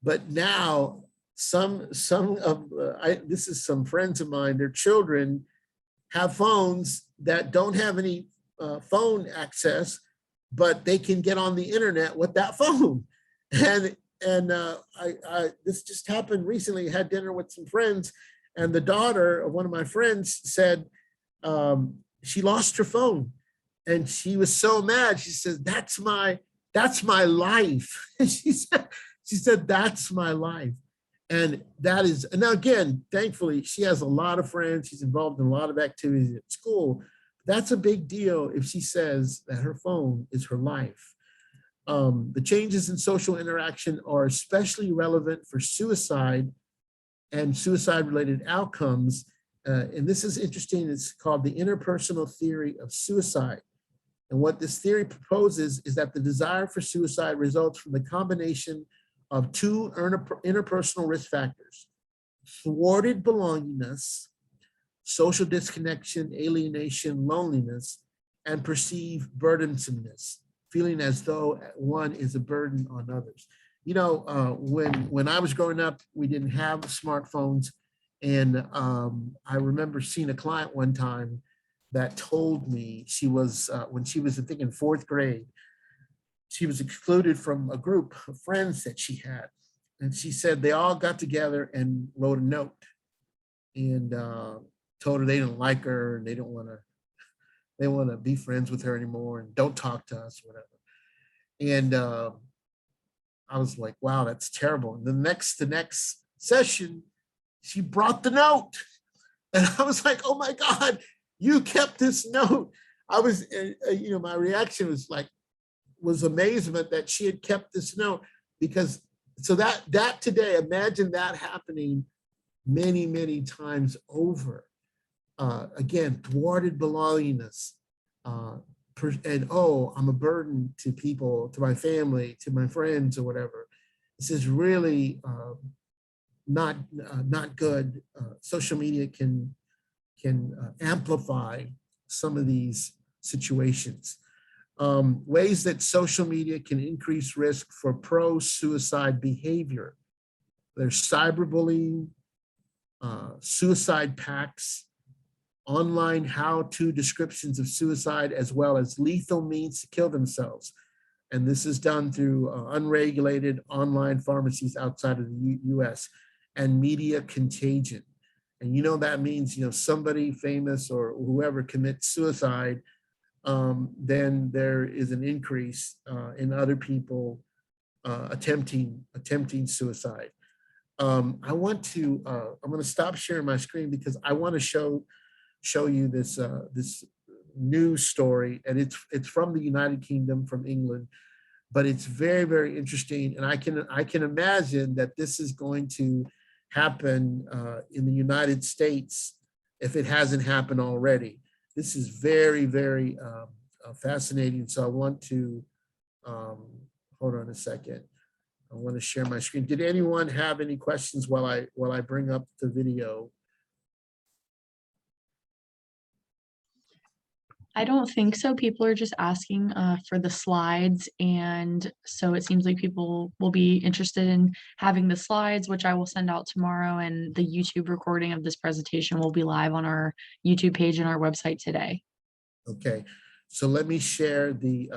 [SPEAKER 2] But now this is some friends of mine, their children have phones that don't have any phone access, but they can get on the internet with that phone. And this just happened recently. I had dinner with some friends, and the daughter of one of my friends said she lost her phone, and she was so mad. She says, "That's my life." she said, "That's my life." And that is, and now again, thankfully, she has a lot of friends. She's involved in a lot of activities at school. That's a big deal if she says that her phone is her life. The changes in social interaction are especially relevant for suicide and suicide-related outcomes. And this is interesting. It's called the interpersonal theory of suicide. And what this theory proposes is that the desire for suicide results from the combination of two interpersonal risk factors: thwarted belongingness, social disconnection, alienation, loneliness, and perceived burdensomeness, feeling as though one is a burden on others. When I was growing up, we didn't have smartphones. And I remember seeing a client one time that told me she was, when she was, I think, in fourth grade, she was excluded from a group of friends that she had. And she said they all got together and wrote a note and told her they didn't like her and they want to be friends with her anymore and don't talk to us, whatever. And I was like, wow, that's terrible. And the next session, she brought the note. And I was like, oh my God, you kept this note. I was, my reaction was amazement that she had kept this note, because so that today, imagine that happening many, many times over. Again, thwarted belongingness, and oh, I'm a burden to people, to my family, to my friends, or whatever. This is really not good. Social media can amplify some of these situations. Ways that social media can increase risk for pro-suicide behavior. There's cyberbullying, suicide pacts, online how-to descriptions of suicide, as well as lethal means to kill themselves. And this is done through unregulated online pharmacies outside of the US, and media contagion. And that means, somebody famous or whoever commits suicide, then there is an increase in other people attempting suicide. I'm going to stop sharing my screen because I want to show you this news story, and it's from the United Kingdom, from England, but it's very, very interesting. And I can imagine that this is going to happen in the United States if it hasn't happened already. This is very, very fascinating. So I want to, hold on a second. I want to share my screen. Did anyone have any questions while I bring up the video?
[SPEAKER 1] I don't think so. People are just asking for the slides. And so it seems like people will be interested in having the slides, which I will send out tomorrow. And the YouTube recording of this presentation will be live on our YouTube page and our website today.
[SPEAKER 2] Okay, so let me share the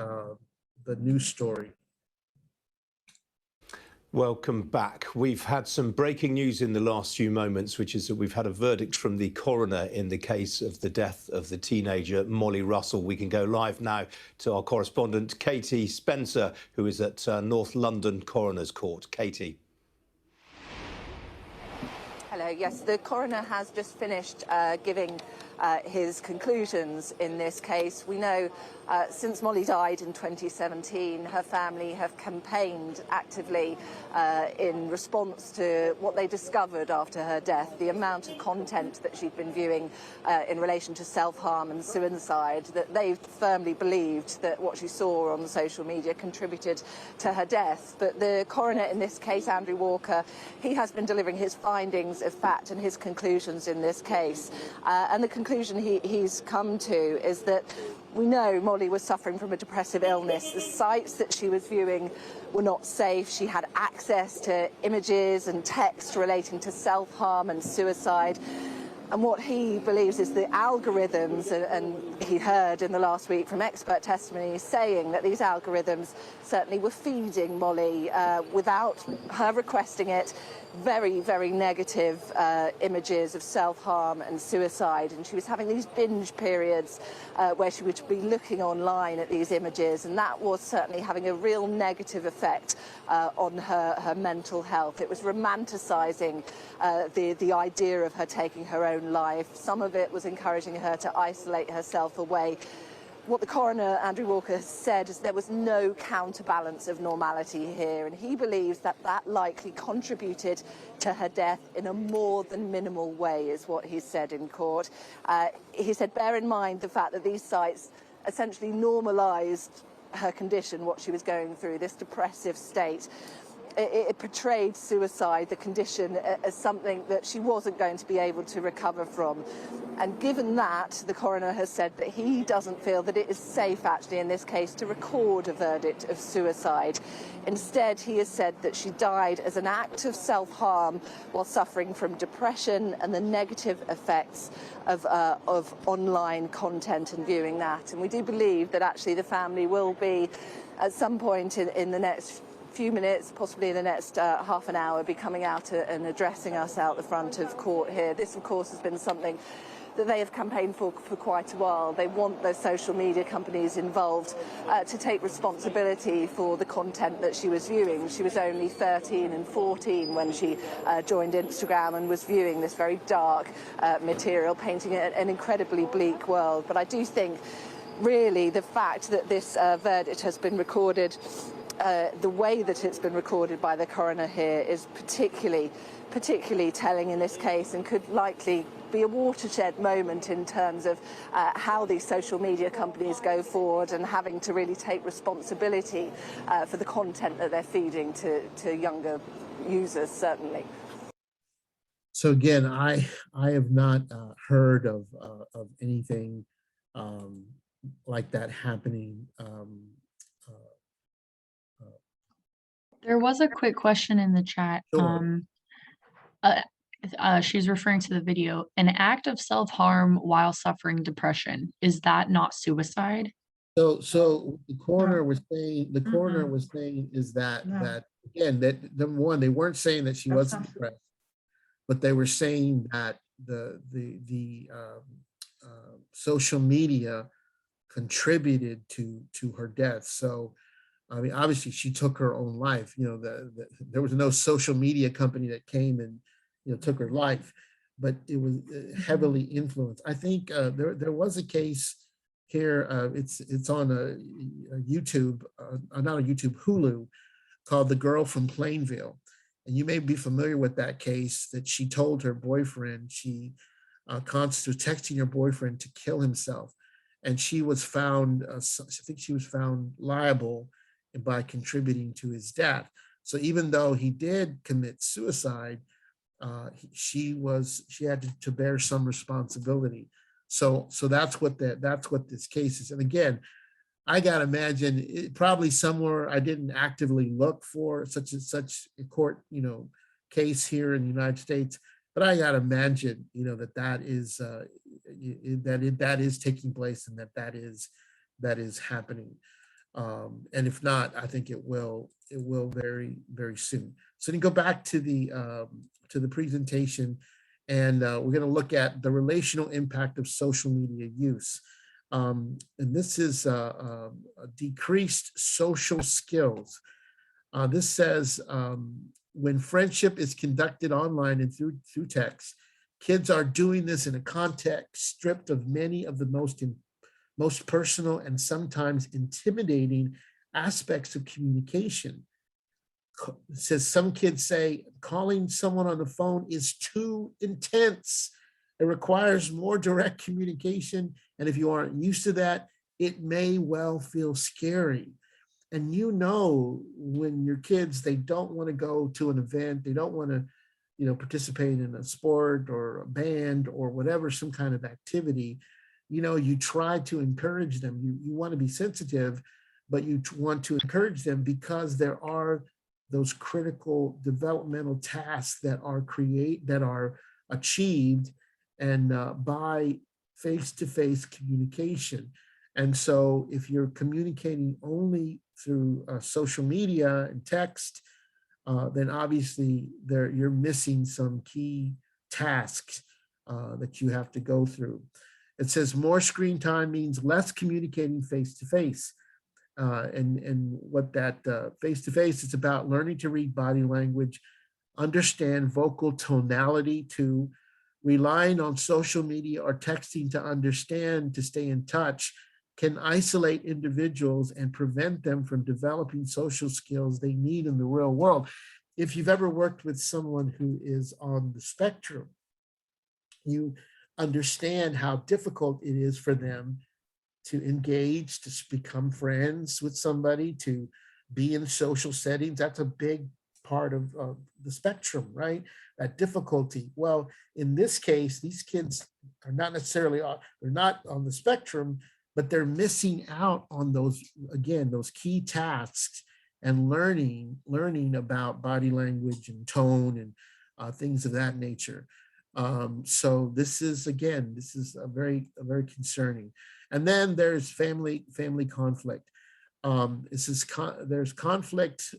[SPEAKER 2] news story.
[SPEAKER 4] Welcome back. We've had some breaking news in the last few moments, which is that we've had a verdict from the coroner in the case of the death of the teenager Molly Russell. We can go live now to our correspondent, Katie Spencer, who is at North London Coroner's Court. Katie.
[SPEAKER 6] Hello. Yes, the coroner has just finished giving his conclusions in this case. We know since Molly died in 2017, her family have campaigned actively in response to what they discovered after her death, the amount of content that she'd been viewing in relation to self-harm and suicide, that they firmly believed that what she saw on social media contributed to her death. But the coroner in this case, Andrew Walker, he has been delivering his findings of fact and his conclusions in this case. And the conclusion he's come to is that we know Molly was suffering from a depressive illness. The sites that she was viewing were not safe. She had access to images and text relating to self-harm and suicide. And what he believes is the algorithms, and he heard in the last week from expert testimony saying that these algorithms certainly were feeding Molly without her requesting it, very, very negative images of self-harm and suicide. And she was having these binge periods where she would be looking online at these images, and that was certainly having a real negative effect on her mental health. It was romanticizing the idea of her taking her own life. Some of it was encouraging her to isolate herself away. What the coroner, Andrew Walker, said is there was no counterbalance of normality here, and he believes that that likely contributed to her death in a more than minimal way, is what he said in court. He said, bear in mind the fact that these sites essentially normalised her condition, what she was going through, this depressive state. It portrayed suicide, the condition, as something that she wasn't going to be able to recover from. And given that, the coroner has said that he doesn't feel that it is safe, actually, in this case, to record a verdict of suicide. Instead, he has said that she died as an act of self-harm while suffering from depression and the negative effects of online content and viewing that. And we do believe that actually the family will be at some point in the next few minutes, possibly in the next half an hour, be coming out and addressing us out the front of court here. This, of course, has been something that they have campaigned for quite a while. They want those social media companies involved to take responsibility for the content that she was viewing. She was only 13 and 14 when she joined Instagram and was viewing this very dark material, painting an incredibly bleak world. But I do think, really, the fact that this verdict has been recorded the way that it's been recorded by the coroner here is particularly telling in this case, and could likely be a watershed moment in terms of how these social media companies go forward and having to really take responsibility for the content that they're feeding to younger users, certainly.
[SPEAKER 2] So again, I have not heard of anything like that happening.
[SPEAKER 1] There was a quick question in the chat.
[SPEAKER 2] Sure.
[SPEAKER 1] She's referring to the video. An act of self-harm while suffering depression, is that not suicide?
[SPEAKER 2] So the coroner was saying, is that
[SPEAKER 5] No.
[SPEAKER 2] that again, that number one, they weren't saying that she
[SPEAKER 5] That's
[SPEAKER 2] wasn't
[SPEAKER 5] not true.
[SPEAKER 2] depressed, but they were saying that the social media contributed to her death. So I mean, obviously she took her own life. You know, there was no social media company that came and, you know, took her life, but it was heavily influenced. I think there was a case here. It's on a YouTube, not a YouTube, Hulu, called "The Girl from Plainville," and you may be familiar with that case. That she told her boyfriend, she constantly was texting her boyfriend to kill himself, and she was found. I think she was found liable by contributing to his death. So even though he did commit suicide, she had to bear some responsibility. So that's what this case is. And again, I gotta imagine probably somewhere, I didn't actively look for such a court, you know, case here in the United States, but I gotta imagine, you know, that is taking place, and that is happening. And if not, I think it will very, very soon. So to go back to the presentation, and we're going to look at the relational impact of social media use. And this is decreased social skills. This says when friendship is conducted online and through text, kids are doing this in a context stripped of many of the most personal and sometimes intimidating aspects of communication. It says some kids say calling someone on the phone is too intense. It requires more direct communication. And if you aren't used to that, it may well feel scary. And you know, when your kids, they don't want to go to an event, they don't want to, you know, participate in a sport or a band or whatever, some kind of activity, you know, you try to encourage them. You want to be sensitive, but you want to encourage them because there are those critical developmental tasks that are achieved and by face-to-face communication. And so if you're communicating only through social media and text, then obviously you're missing some key tasks that you have to go through. It says more screen time means less communicating face-to-face. And what that face-to-face is about, learning to read body language, understand vocal tonality, to relying on social media or texting to understand, to stay in touch, can isolate individuals and prevent them from developing social skills they need in the real world. If you've ever worked with someone who is on the spectrum, you understand how difficult it is for them to engage, to become friends with somebody, to be in social settings. That's a big part of the spectrum, right? That difficulty. Well, in this case, these kids are not necessarily, they're not on the spectrum, but they're missing out on those, again, those key tasks and learning about body language and tone and things of that nature. So this is a very concerning. And then there's family conflict. It says there's conflict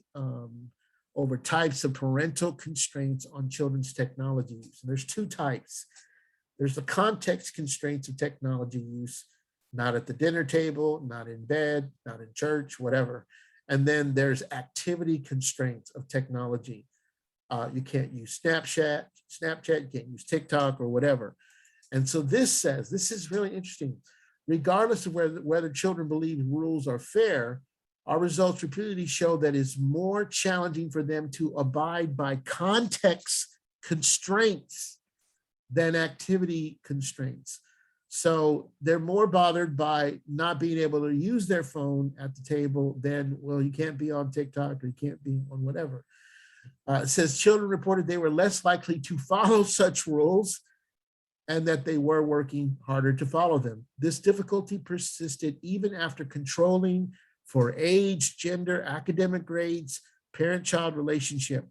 [SPEAKER 2] over types of parental constraints on children's technology use. And there's two types. There's the context constraints of technology use, not at the dinner table, not in bed, not in church, whatever. And then there's activity constraints of technology. You can't use Snapchat, you can't use TikTok or whatever. And so this says, this is really interesting. Regardless of whether children believe rules are fair, our results repeatedly show that it's more challenging for them to abide by context constraints than activity constraints. So they're more bothered by not being able to use their phone at the table than, well, you can't be on TikTok or you can't be on whatever. It says children reported they were less likely to follow such rules and that they were working harder to follow them. This difficulty persisted even after controlling for age, gender, academic grades, parent-child relationship,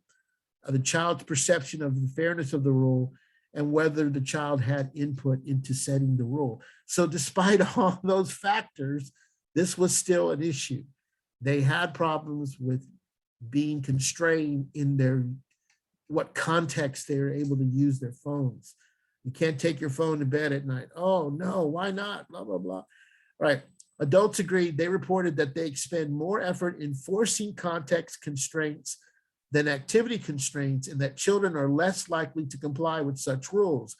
[SPEAKER 2] the child's perception of the fairness of the rule, and whether the child had input into setting the rule. So despite all those factors, this was still an issue. They had problems with being constrained in what context they were able to use their phones. You can't take your phone to bed at night. Oh no, why not? Blah, blah, blah. All right. Adults agreed. They reported that they expend more effort enforcing context constraints than activity constraints, and that children are less likely to comply with such rules.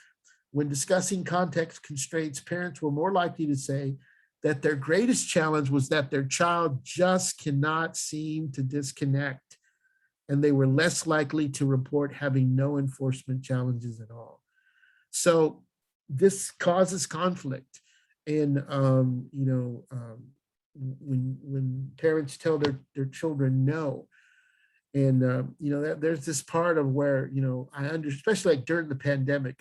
[SPEAKER 2] When discussing context constraints, parents were more likely to say that their greatest challenge was that their child just cannot seem to disconnect, and they were less likely to report having no enforcement challenges at all. So this causes conflict. And when parents tell their children no, and there's this part of where especially like during the pandemic,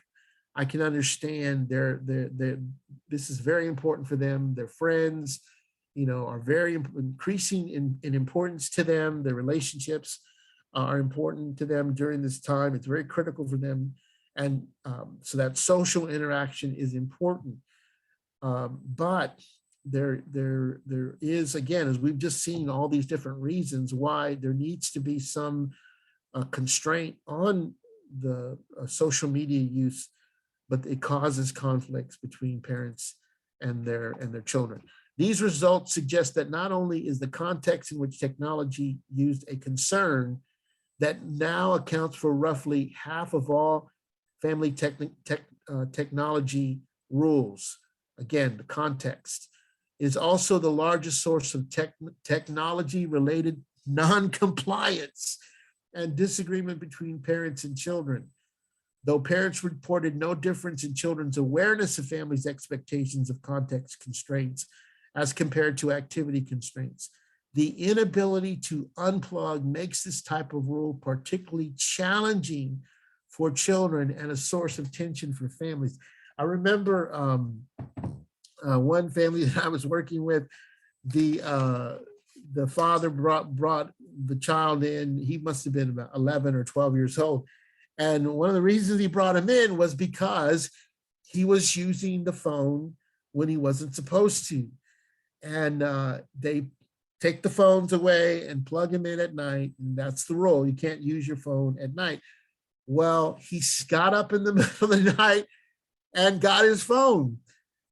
[SPEAKER 2] I can understand this is very important for them. Their friends, are very increasing in importance to them. Their relationships are important to them during this time. It's very critical for them, and so that social interaction is important. But there is, again, as we've just seen, all these different reasons why there needs to be some constraint on the social media use, but it causes conflicts between parents and their children. These results suggest that not only is the context in which technology used a concern, that now accounts for roughly half of all family technology rules. Again, the context is also the largest source of technology-related non-compliance and disagreement between parents and children. Though parents reported no difference in children's awareness of families' expectations of context constraints as compared to activity constraints, the inability to unplug makes this type of rule particularly challenging for children and a source of tension for families. I remember one family that I was working with, the father brought the child in. He must have been about 11 or 12 years old. And one of the reasons he brought him in was because he was using the phone when he wasn't supposed to. And they take the phones away and plug them in at night. And that's the rule. You can't use your phone at night. Well, he got up in the middle of the night and got his phone.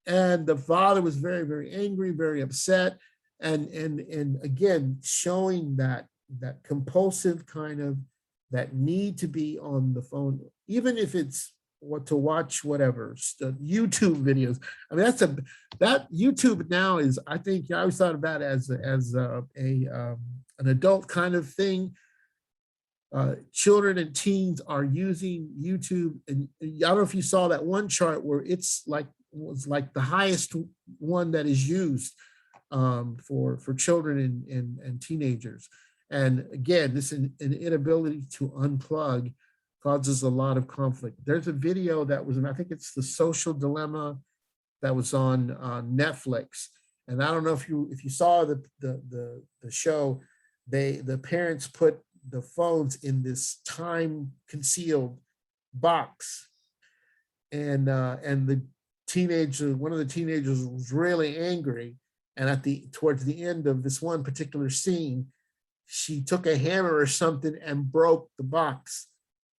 [SPEAKER 2] And the father was very, very angry, very upset. And again, showing that compulsive kind of, that need to be on the phone, even if it's what to watch, whatever, YouTube videos. I mean, that YouTube now is, I think I always thought about it as an adult kind of thing. Children and teens are using YouTube, and I don't know if you saw that one chart where was like the highest one that is used for children and teenagers. And again, this an inability to unplug causes a lot of conflict. There's a video that was, I think it's The Social Dilemma, that was on Netflix. And I don't know if you saw the show. The parents put the phones in this time concealed box, and the teenager, one of the teenagers was really angry And towards the end of this one particular scene, she took a hammer or something and broke the box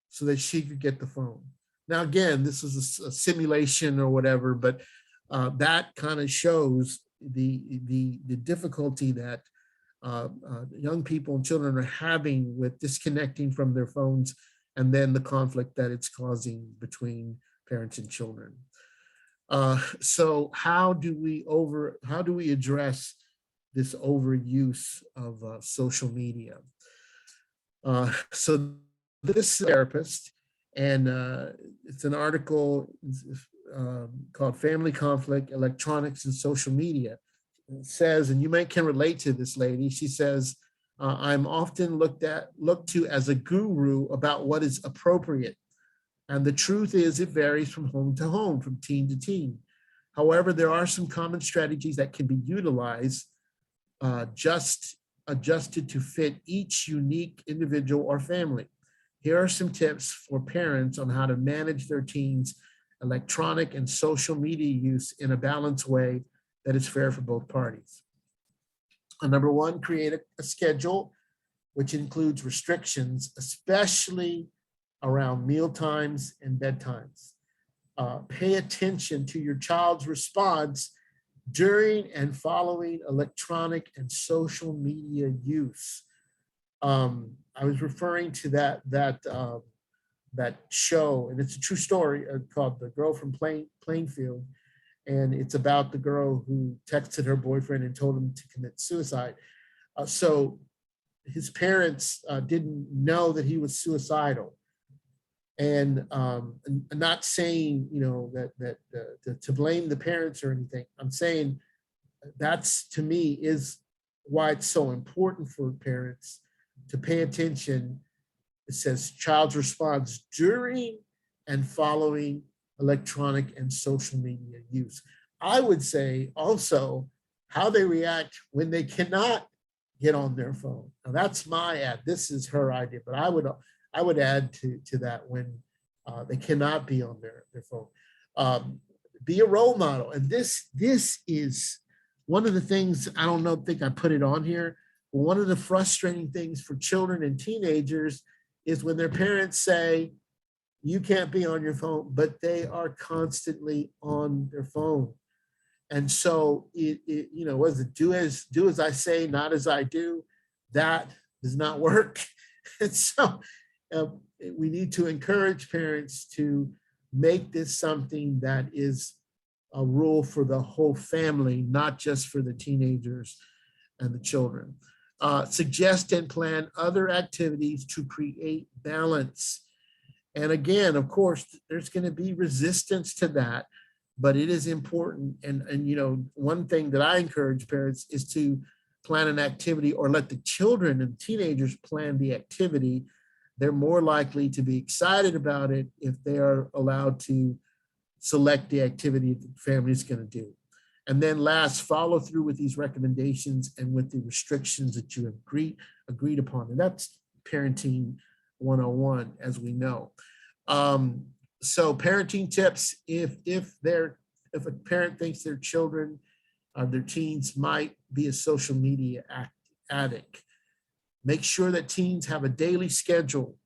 [SPEAKER 2] so that she could get the phone. Now, again, this is a simulation or whatever, but that kind of shows the difficulty that young people and children are having with disconnecting from their phones, and then the conflict that it's causing between parents and children. So how do we address this overuse of social media? So this therapist, and it's an article called Family Conflict, Electronics and Social Media. It says, and you can relate to this lady, she says, I'm often looked to as a guru about what is appropriate. And the truth is it varies from home to home, from teen to teen. However, there are some common strategies that can be utilized, just adjusted to fit each unique individual or family. Here are some tips for parents on how to manage their teens' electronic and social media use in a balanced way that is fair for both parties. Number one, create a schedule which includes restrictions, especially around meal times and bedtimes. Pay attention to your child's response during and following electronic and social media use. I was referring to that show, and it's a true story called The Girl from Plainfield, and it's about the girl who texted her boyfriend and told him to commit suicide. So his parents didn't know that he was suicidal. And I'm not saying, that to blame the parents or anything. I'm saying that's, to me, is why it's so important for parents to pay attention. It says child's response during and following electronic and social media use. I would say also how they react when they cannot get on their phone. Now that's my ad. This is her idea, but I would add to that when they cannot be on their phone. Be a role model. And this is one of the things, I don't think I put it on here, but one of the frustrating things for children and teenagers is when their parents say, you can't be on your phone, but they are constantly on their phone. And so was it do as I say, not as I do? That does not work. And so we need to encourage parents to make this something that is a rule for the whole family, not just for the teenagers and the children. Suggest and plan other activities to create balance. And again, of course, there's going to be resistance to that, but it is important. And one thing that I encourage parents is to plan an activity or let the children and teenagers plan the activity. They're more likely to be excited about it if they are allowed to select the activity the family is going to do. And then last, follow through with these recommendations and with the restrictions that you have agreed upon. And that's parenting 101, as we know. So parenting tips, if a parent thinks their children, their teens might be a social media addict, make sure that teens have a daily schedule.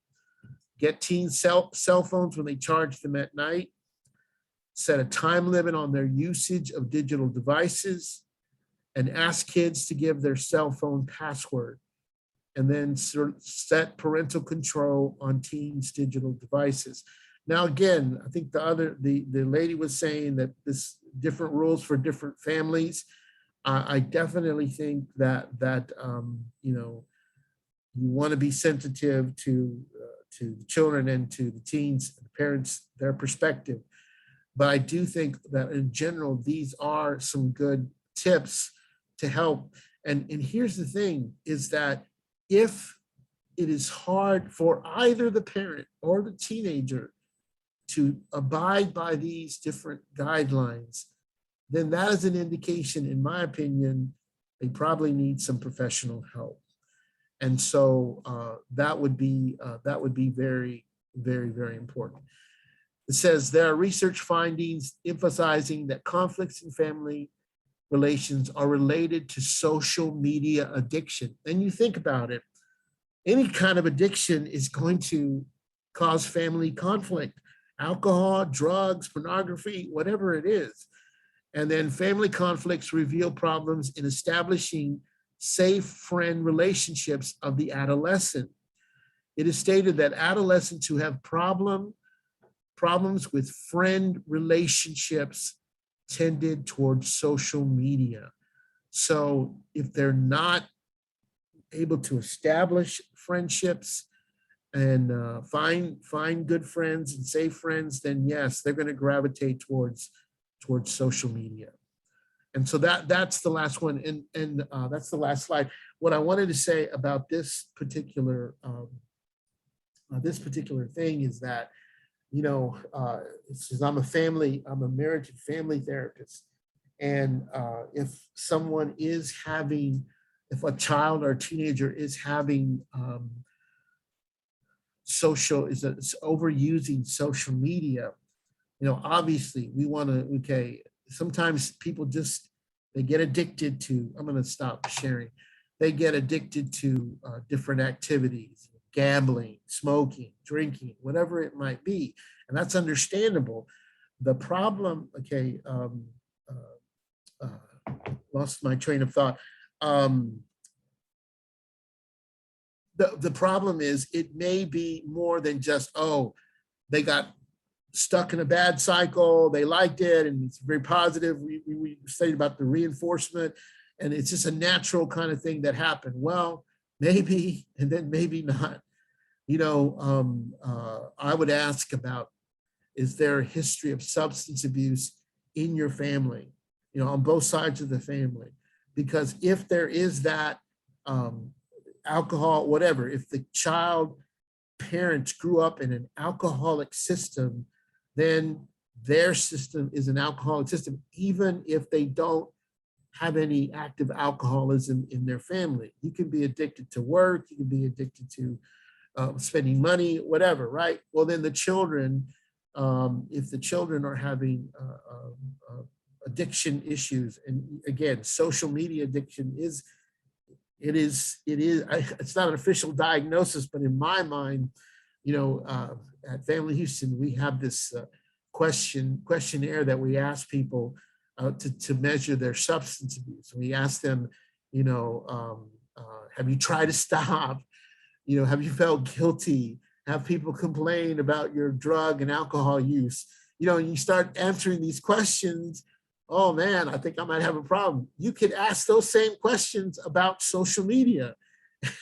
[SPEAKER 2] Get teens cell phones when they charge them at night. Set a time limit on their usage of digital devices, and ask kids to give their cell phone password. And then set parental control on teens' digital devices. Now, again, I think the lady was saying that this different rules for different families. I definitely think that you want to be sensitive to the children and to the teens, the parents, their perspective. But I do think that in general, these are some good tips to help. And here's the thing, is that if it is hard for either the parent or the teenager to abide by these different guidelines, then that is an indication, in my opinion, they probably need some professional help. And so that would be very, very, very important. It says there are research findings emphasizing that conflicts in family relations are related to social media addiction. And you think about it, any kind of addiction is going to cause family conflict, alcohol, drugs, pornography, whatever it is. And then family conflicts reveal problems in establishing safe friend relationships of the adolescent. It is stated that adolescents who have problems with friend relationships tended towards social media. So if they're not able to establish friendships and find good friends and safe friends, then yes, they're going to gravitate towards social media. And so that's the last one, and that's the last slide. What I wanted to say about this particular thing is that, you know, since I'm a marriage and family therapist, and if a child or a teenager is having is overusing social media, you know, obviously we want to, sometimes people they get addicted to, I'm going to stop sharing. They get addicted to different activities, gambling, smoking, drinking, whatever it might be. And that's understandable. The problem, lost my train of thought. The problem is it may be more than just, oh, they got stuck in a bad cycle, they liked it, and it's very positive. We studied about the reinforcement, and it's just a natural kind of thing that happened. Well, maybe, and then maybe not. You know, I would ask about, is there a history of substance abuse in your family, you know, on both sides of the family? Because if there is that, alcohol, whatever, if the parents grew up in an alcoholic system, then their system is an alcoholic system, even if they don't have any active alcoholism in their family. You can be addicted to work, you can be addicted to spending money, whatever, right? Well, then the children, if the children are having addiction issues, and again, social media addiction it's not an official diagnosis, but in my mind, you know, at Family Houston, we have this questionnaire that we ask people to measure their substance abuse. We ask them, you know, have you tried to stop? You know, have you felt guilty? Have people complain about your drug and alcohol use? You know, and you start answering these questions. Oh man, I think I might have a problem. You could ask those same questions about social media.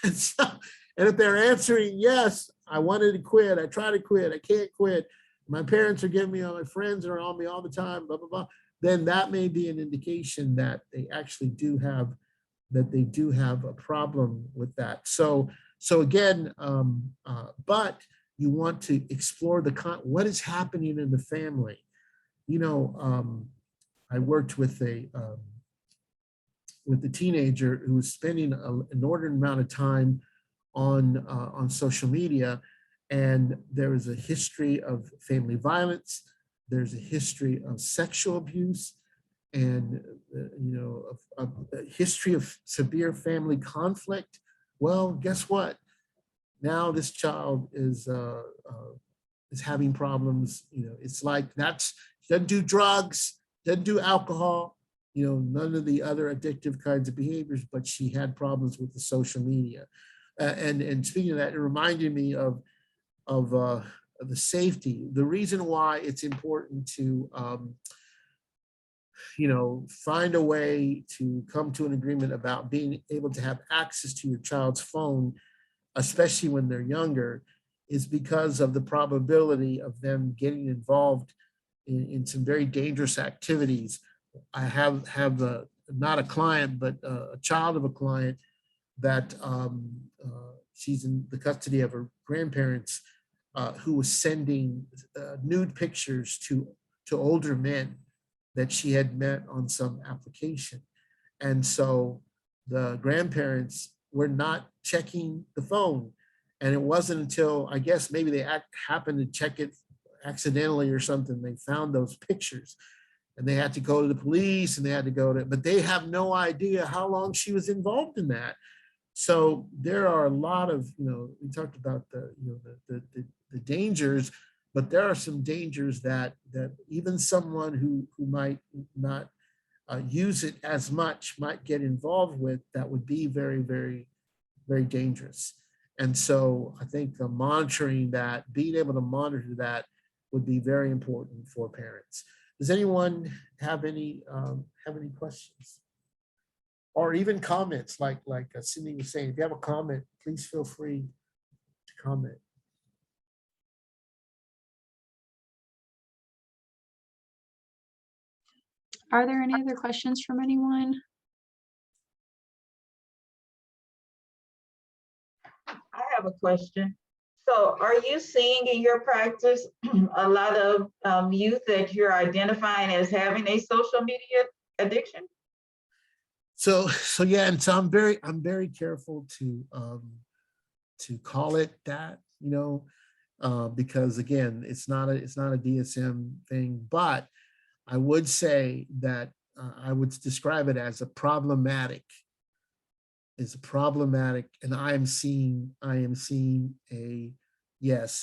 [SPEAKER 2] And if they're answering, yes, I wanted to quit, I tried to quit, I can't quit, my parents are giving me, my friends are on me all the time, blah, blah, blah, then that may be an indication that they actually do have a problem with that. So again, but you want to explore what is happening in the family. You know, I worked with a teenager who was spending an inordinate amount of time on social media, and there was a history of family violence. There's a history of sexual abuse, and you know, a history of severe family conflict. Well, guess what? Now this child is having problems. You know, it's like she doesn't do drugs, doesn't do alcohol, you know, none of the other addictive kinds of behaviors, but she had problems with the social media. And speaking of that, it reminded me of the safety. The reason why it's important to, you know, find a way to come to an agreement about being able to have access to your child's phone, especially when they're younger, is because of the probability of them getting involved in some very dangerous activities. I have not a client, but a child of a client that she's in the custody of her grandparents, who was sending nude pictures to older men that she had met on some application. And so the grandparents were not checking the phone. And it wasn't until, I guess, maybe they happened to check it accidentally or something, they found those pictures. and they had to go to the police and they had to go to, but they have no idea how long she was involved in that. So there are a lot of, we talked about the dangers, but there are some dangers that even someone who might not use it as much might get involved with, that would be very, very, very dangerous. And so I think monitoring that, being able to monitor that would be very important for parents. Does anyone have any questions? Or even comments, like Cindy was saying, if you have a comment, please feel free to comment.
[SPEAKER 1] Are there any other questions from anyone?
[SPEAKER 5] I have a question. So are you seeing in your practice a lot of youth that you're identifying as having a social media addiction?
[SPEAKER 2] So yeah, and so I'm very careful to call it that, because again, it's not a DSM thing, but I would say that I would describe it as problematic, and I am seeing an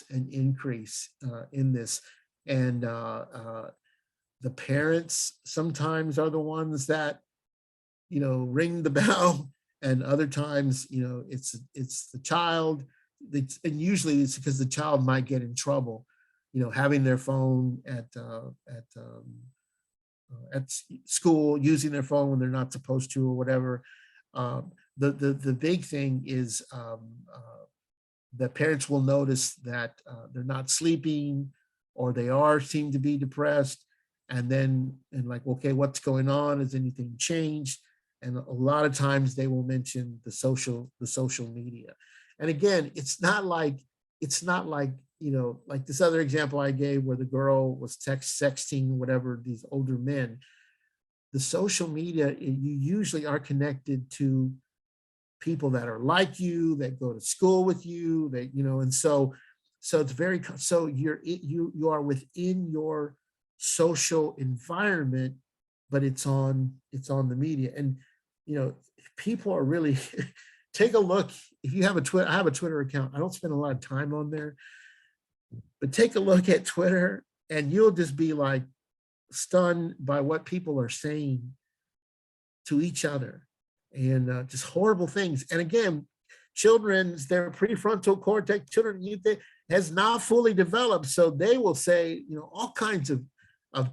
[SPEAKER 2] increase in this, and the parents sometimes are the ones that ring the bell, and other times it's the child, and usually it's because the child might get in trouble, having their phone at school, using their phone when they're not supposed to, or whatever. The big thing is the parents will notice that they're not sleeping, or they seem to be depressed, and like, okay, what's going on? Has anything changed? And a lot of times they will mention the social media. And again, it's not like like this other example I gave where the girl was sexting, whatever, these older men. The social media, you usually are connected to people that are like you, that go to school with you, that, and so it's so you are within your social environment, but it's on the media. And people are really take a look. If you have a Twitter, I have a Twitter account. I don't spend a lot of time on there, but take a look at Twitter and you'll just be like stunned by what people are saying to each other, and just horrible things. And again, their prefrontal cortex, children, youth, has not fully developed. So they will say, all kinds of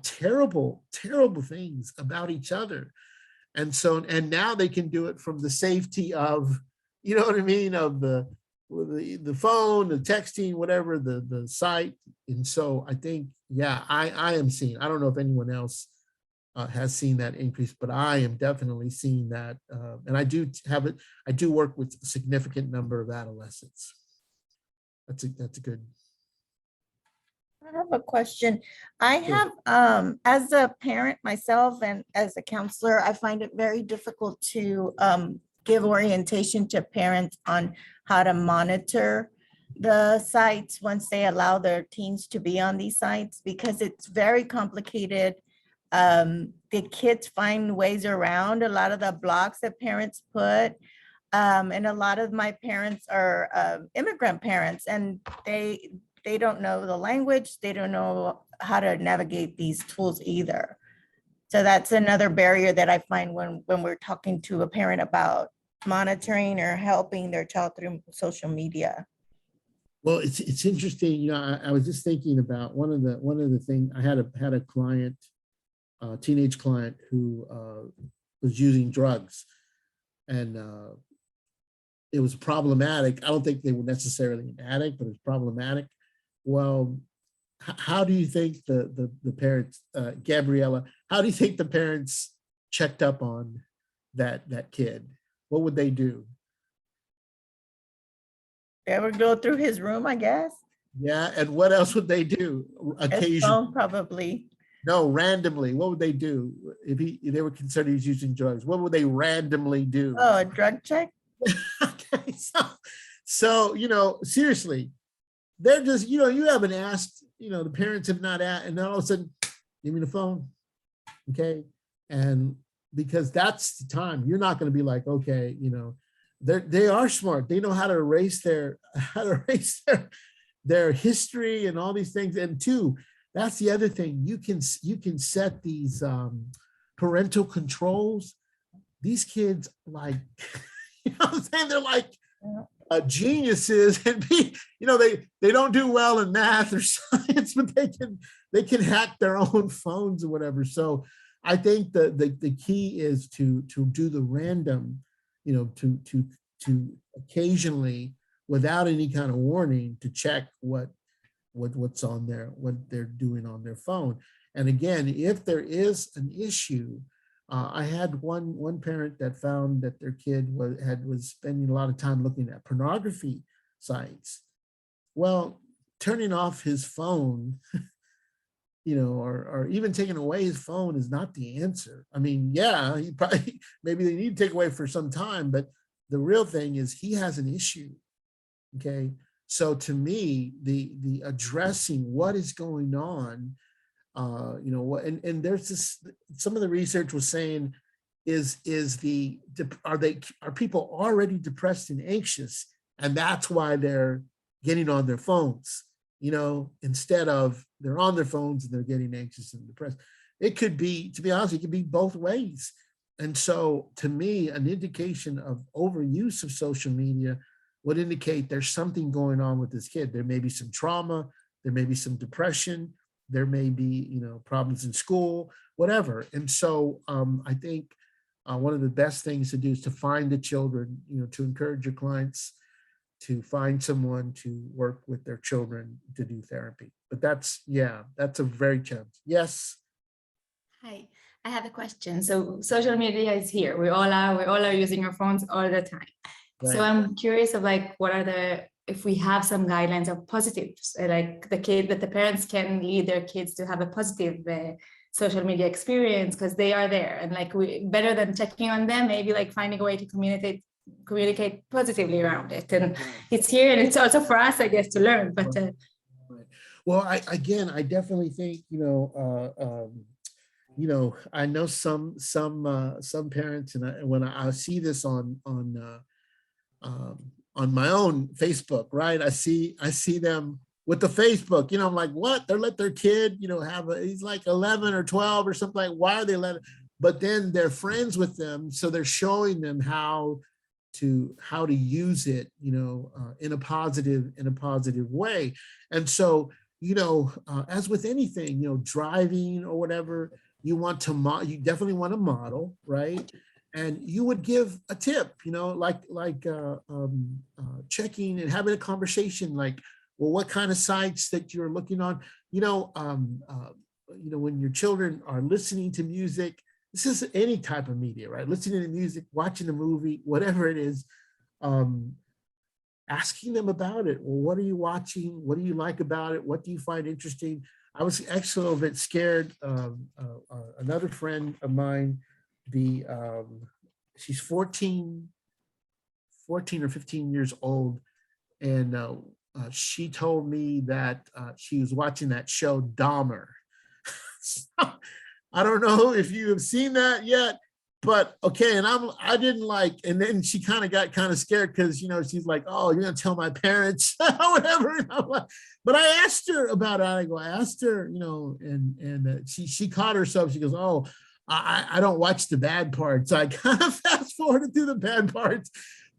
[SPEAKER 2] terrible, terrible things about each other. And so, and now they can do it from the safety of, of the phone, the texting, whatever, the site. And so I think, yeah, I am seeing, I don't know if anyone else has seen that increase, but I am definitely seeing that. And I do work with a significant number of adolescents. That's a good.
[SPEAKER 7] I have a question. I have, as a parent myself and as a counselor, I find it very difficult to give orientation to parents on how to monitor the sites once they allow their teens to be on these sites, because it's very complicated. The kids find ways around a lot of the blocks that parents put. And a lot of my parents are immigrant parents, and they don't know the language. They don't know how to navigate these tools either. So that's another barrier that I find when we're talking to a parent about monitoring or helping their child through social media.
[SPEAKER 2] Well, it's interesting. I was just thinking about one of the things. I had a client, a teenage client who was using drugs, and it was problematic. I don't think they were necessarily an addict, but it's problematic. Well, how do you think the parents, Gabriella, how do you think the parents checked up on that kid? What would they do?
[SPEAKER 7] They would go through his room, I guess.
[SPEAKER 2] Yeah, and what else would they do? Occasionally,
[SPEAKER 7] probably.
[SPEAKER 2] No, randomly. What would they do if they were concerned he was using drugs? What would they randomly do?
[SPEAKER 7] Oh, a drug check.
[SPEAKER 2] Okay, so seriously, they're just you haven't asked, the parents have not asked, and then all of a sudden, give me the phone. Okay. And because that's the time you're not going to be like, okay, you know, they are smart. They know how to erase their history and all these things. And two, that's the other thing. You can set these parental controls. These kids, like, you know what I'm saying? They're like geniuses, and you know, they don't do well in math or science, but they can hack their own phones or whatever. So I think the key is to do the random, you know, to occasionally, without any kind of warning, to check what's on there, what they're doing on their phone. And again, if there is an issue, I had one parent that found that their kid was spending a lot of time looking at pornography sites. Well, turning off his phone, you know, or even taking away his phone is not the answer. I mean, yeah, he probably, maybe they need to take away for some time, but the real thing is he has an issue. Okay. So to me, the addressing what is going on, you know, and there's this, some of the research was saying are people already depressed and anxious, and that's why they're getting on their phones, you know, instead of they're on their phones and they're getting anxious and depressed. It could be, to be honest, it could be both ways. And so to me, an indication of overuse of social media would indicate there's something going on with this kid. There may be some trauma, there may be some depression, there may be, you know, problems in school, whatever. And so I think one of the best things to do is to find the children, you know, to encourage your clients to find someone to work with their children to do therapy. But that's a very challenge. Yes.
[SPEAKER 8] Hi, I have a question. So social media is here. We all are using our phones all the time.
[SPEAKER 2] Right.
[SPEAKER 8] So I'm curious of like, if we have some guidelines of positives, like the parents can lead their kids to have a positive social media experience because they are there, and like better than checking on them, maybe like finding a way to communicate positively around it. And it's here, and it's also for us, I guess, to learn. But
[SPEAKER 2] well, I definitely think, you know, I know some parents, and when I see this on my own Facebook, right? I see them with the Facebook, you know, I'm like, what? They let their kid, you know, he's like 11 or 12 or something. Like, why are they letting? But then they're friends with them, so they're showing them how to use it, you know, in a positive way. And so, you know, as with anything, you know, driving or whatever, you definitely want to model, right? And you would give a tip, you know, like checking and having a conversation, like, well, what kind of sites that you're looking on, you know, when your children are listening to music, this is any type of media, right? Listening to music, watching a movie, whatever it is, asking them about it. Well, what are you watching? What do you like about it? What do you find interesting? I was actually a little bit scared. Another friend of mine, she's 14 or 15 years old, and she told me that she was watching that show Dahmer. So, I don't know if you have seen that yet, but okay. And I didn't like, and then she kind of got scared because, you know, she's like, oh, you're gonna tell my parents, whatever. But I asked her about it. I asked her, you know, and she caught herself. She goes, oh, I don't watch the bad parts. I kind of fast forwarded through the bad parts.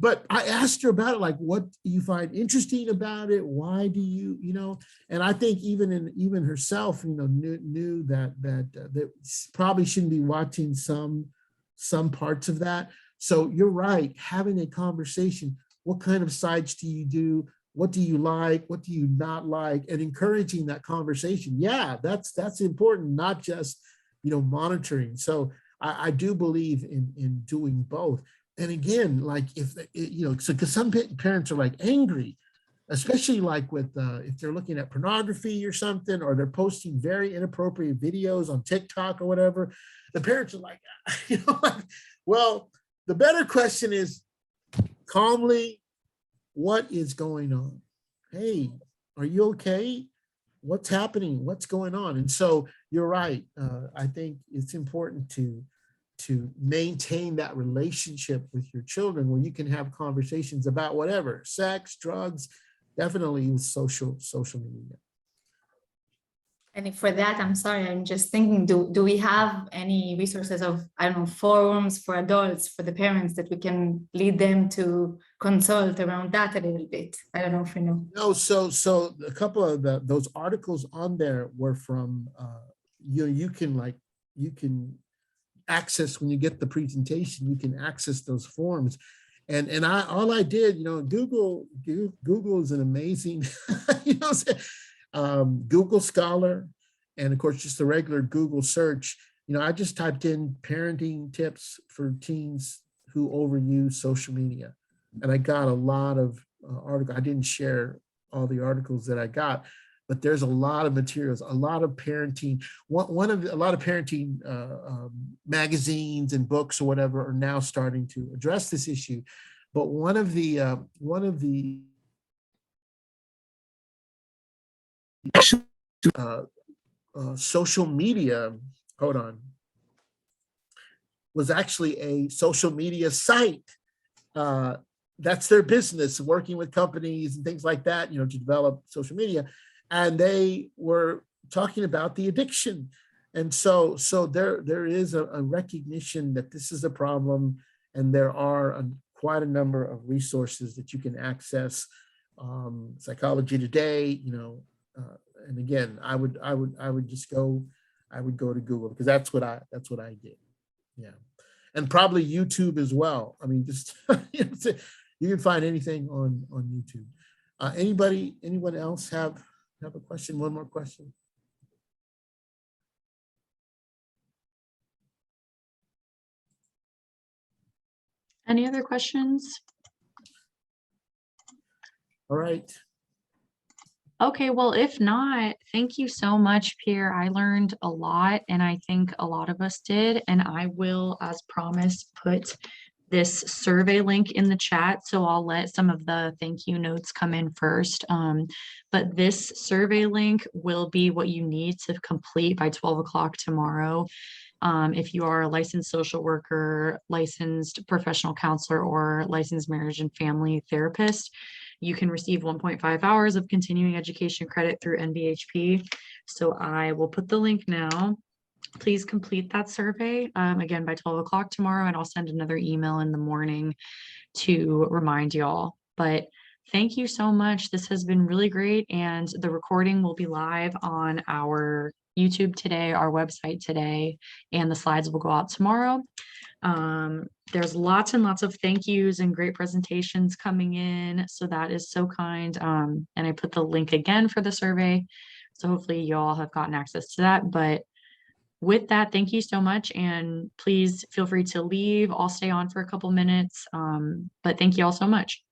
[SPEAKER 2] But I asked her about it, like, what do you find interesting about it? Why do you, you know? And I think even herself, you know, knew that probably shouldn't be watching some parts of that. So you're right, having a conversation. What kind of sites do you do? What do you like? What do you not like? And encouraging that conversation. Yeah, that's important, not just, you know, monitoring. So I do believe in doing both. And again, like if, you know, so because some parents are like angry, especially like with, if they're looking at pornography or something, or they're posting very inappropriate videos on TikTok or whatever, the parents are like, you know, like, well, the better question is calmly, what is going on? Hey, are you okay? what's happening, what's going on. And so you're right. I think it's important to maintain that relationship with your children where you can have conversations about whatever, sex, drugs, definitely with social media.
[SPEAKER 8] And for that, I'm sorry, I'm just thinking, do we have any resources of, I don't know, forums for adults, for the parents, that we can lead them to consult around that a little bit? I don't know if you know.
[SPEAKER 2] No, so a couple of those articles on there were from, you can access, when you get the presentation, you can access those forms. And all I did, Google is an amazing, Google Scholar, and of course, just the regular Google search. I just typed in parenting tips for teens who overuse social media. And I got a lot of articles. I didn't share all the articles that I got, but there's a lot of materials, a lot of parenting. A lot of parenting magazines and books or whatever are now starting to address this issue. But one of the social media, hold on, was actually a social media site. That's their business, working with companies and things like that, to develop social media. And they were talking about the addiction. And so there is a recognition that this is a problem, and there are quite a number of resources that you can access. Psychology Today, and again, I would go to Google, because that's what I did. Yeah. And probably YouTube as well. I mean, just you can find anything on YouTube. Anyone else have a question? One more question.
[SPEAKER 1] Any other questions?
[SPEAKER 2] All right.
[SPEAKER 1] Okay, well, if not, thank you so much, Pierre. I learned a lot, and I think a lot of us did. And I will, as promised, put this survey link in the chat. So I'll let some of the thank you notes come in first. But this survey link will be what you need to complete by 12 o'clock tomorrow. If you are a licensed social worker, licensed professional counselor, or licensed marriage and family therapist, you can receive 1.5 hours of continuing education credit through NBHP. So I will put the link now. Please complete that survey again by 12 o'clock tomorrow, and I'll send another email in the morning to remind y'all. But thank you so much. This has been really great, and the recording will be live on our YouTube today, our website today, and the slides will go out tomorrow. There's lots and lots of thank yous and great presentations coming in, so that is so kind. And I put the link again for the survey, so hopefully you all have gotten access to that. But with that, thank you so much, and please feel free to leave. I'll stay on for a couple minutes, but thank you all so much.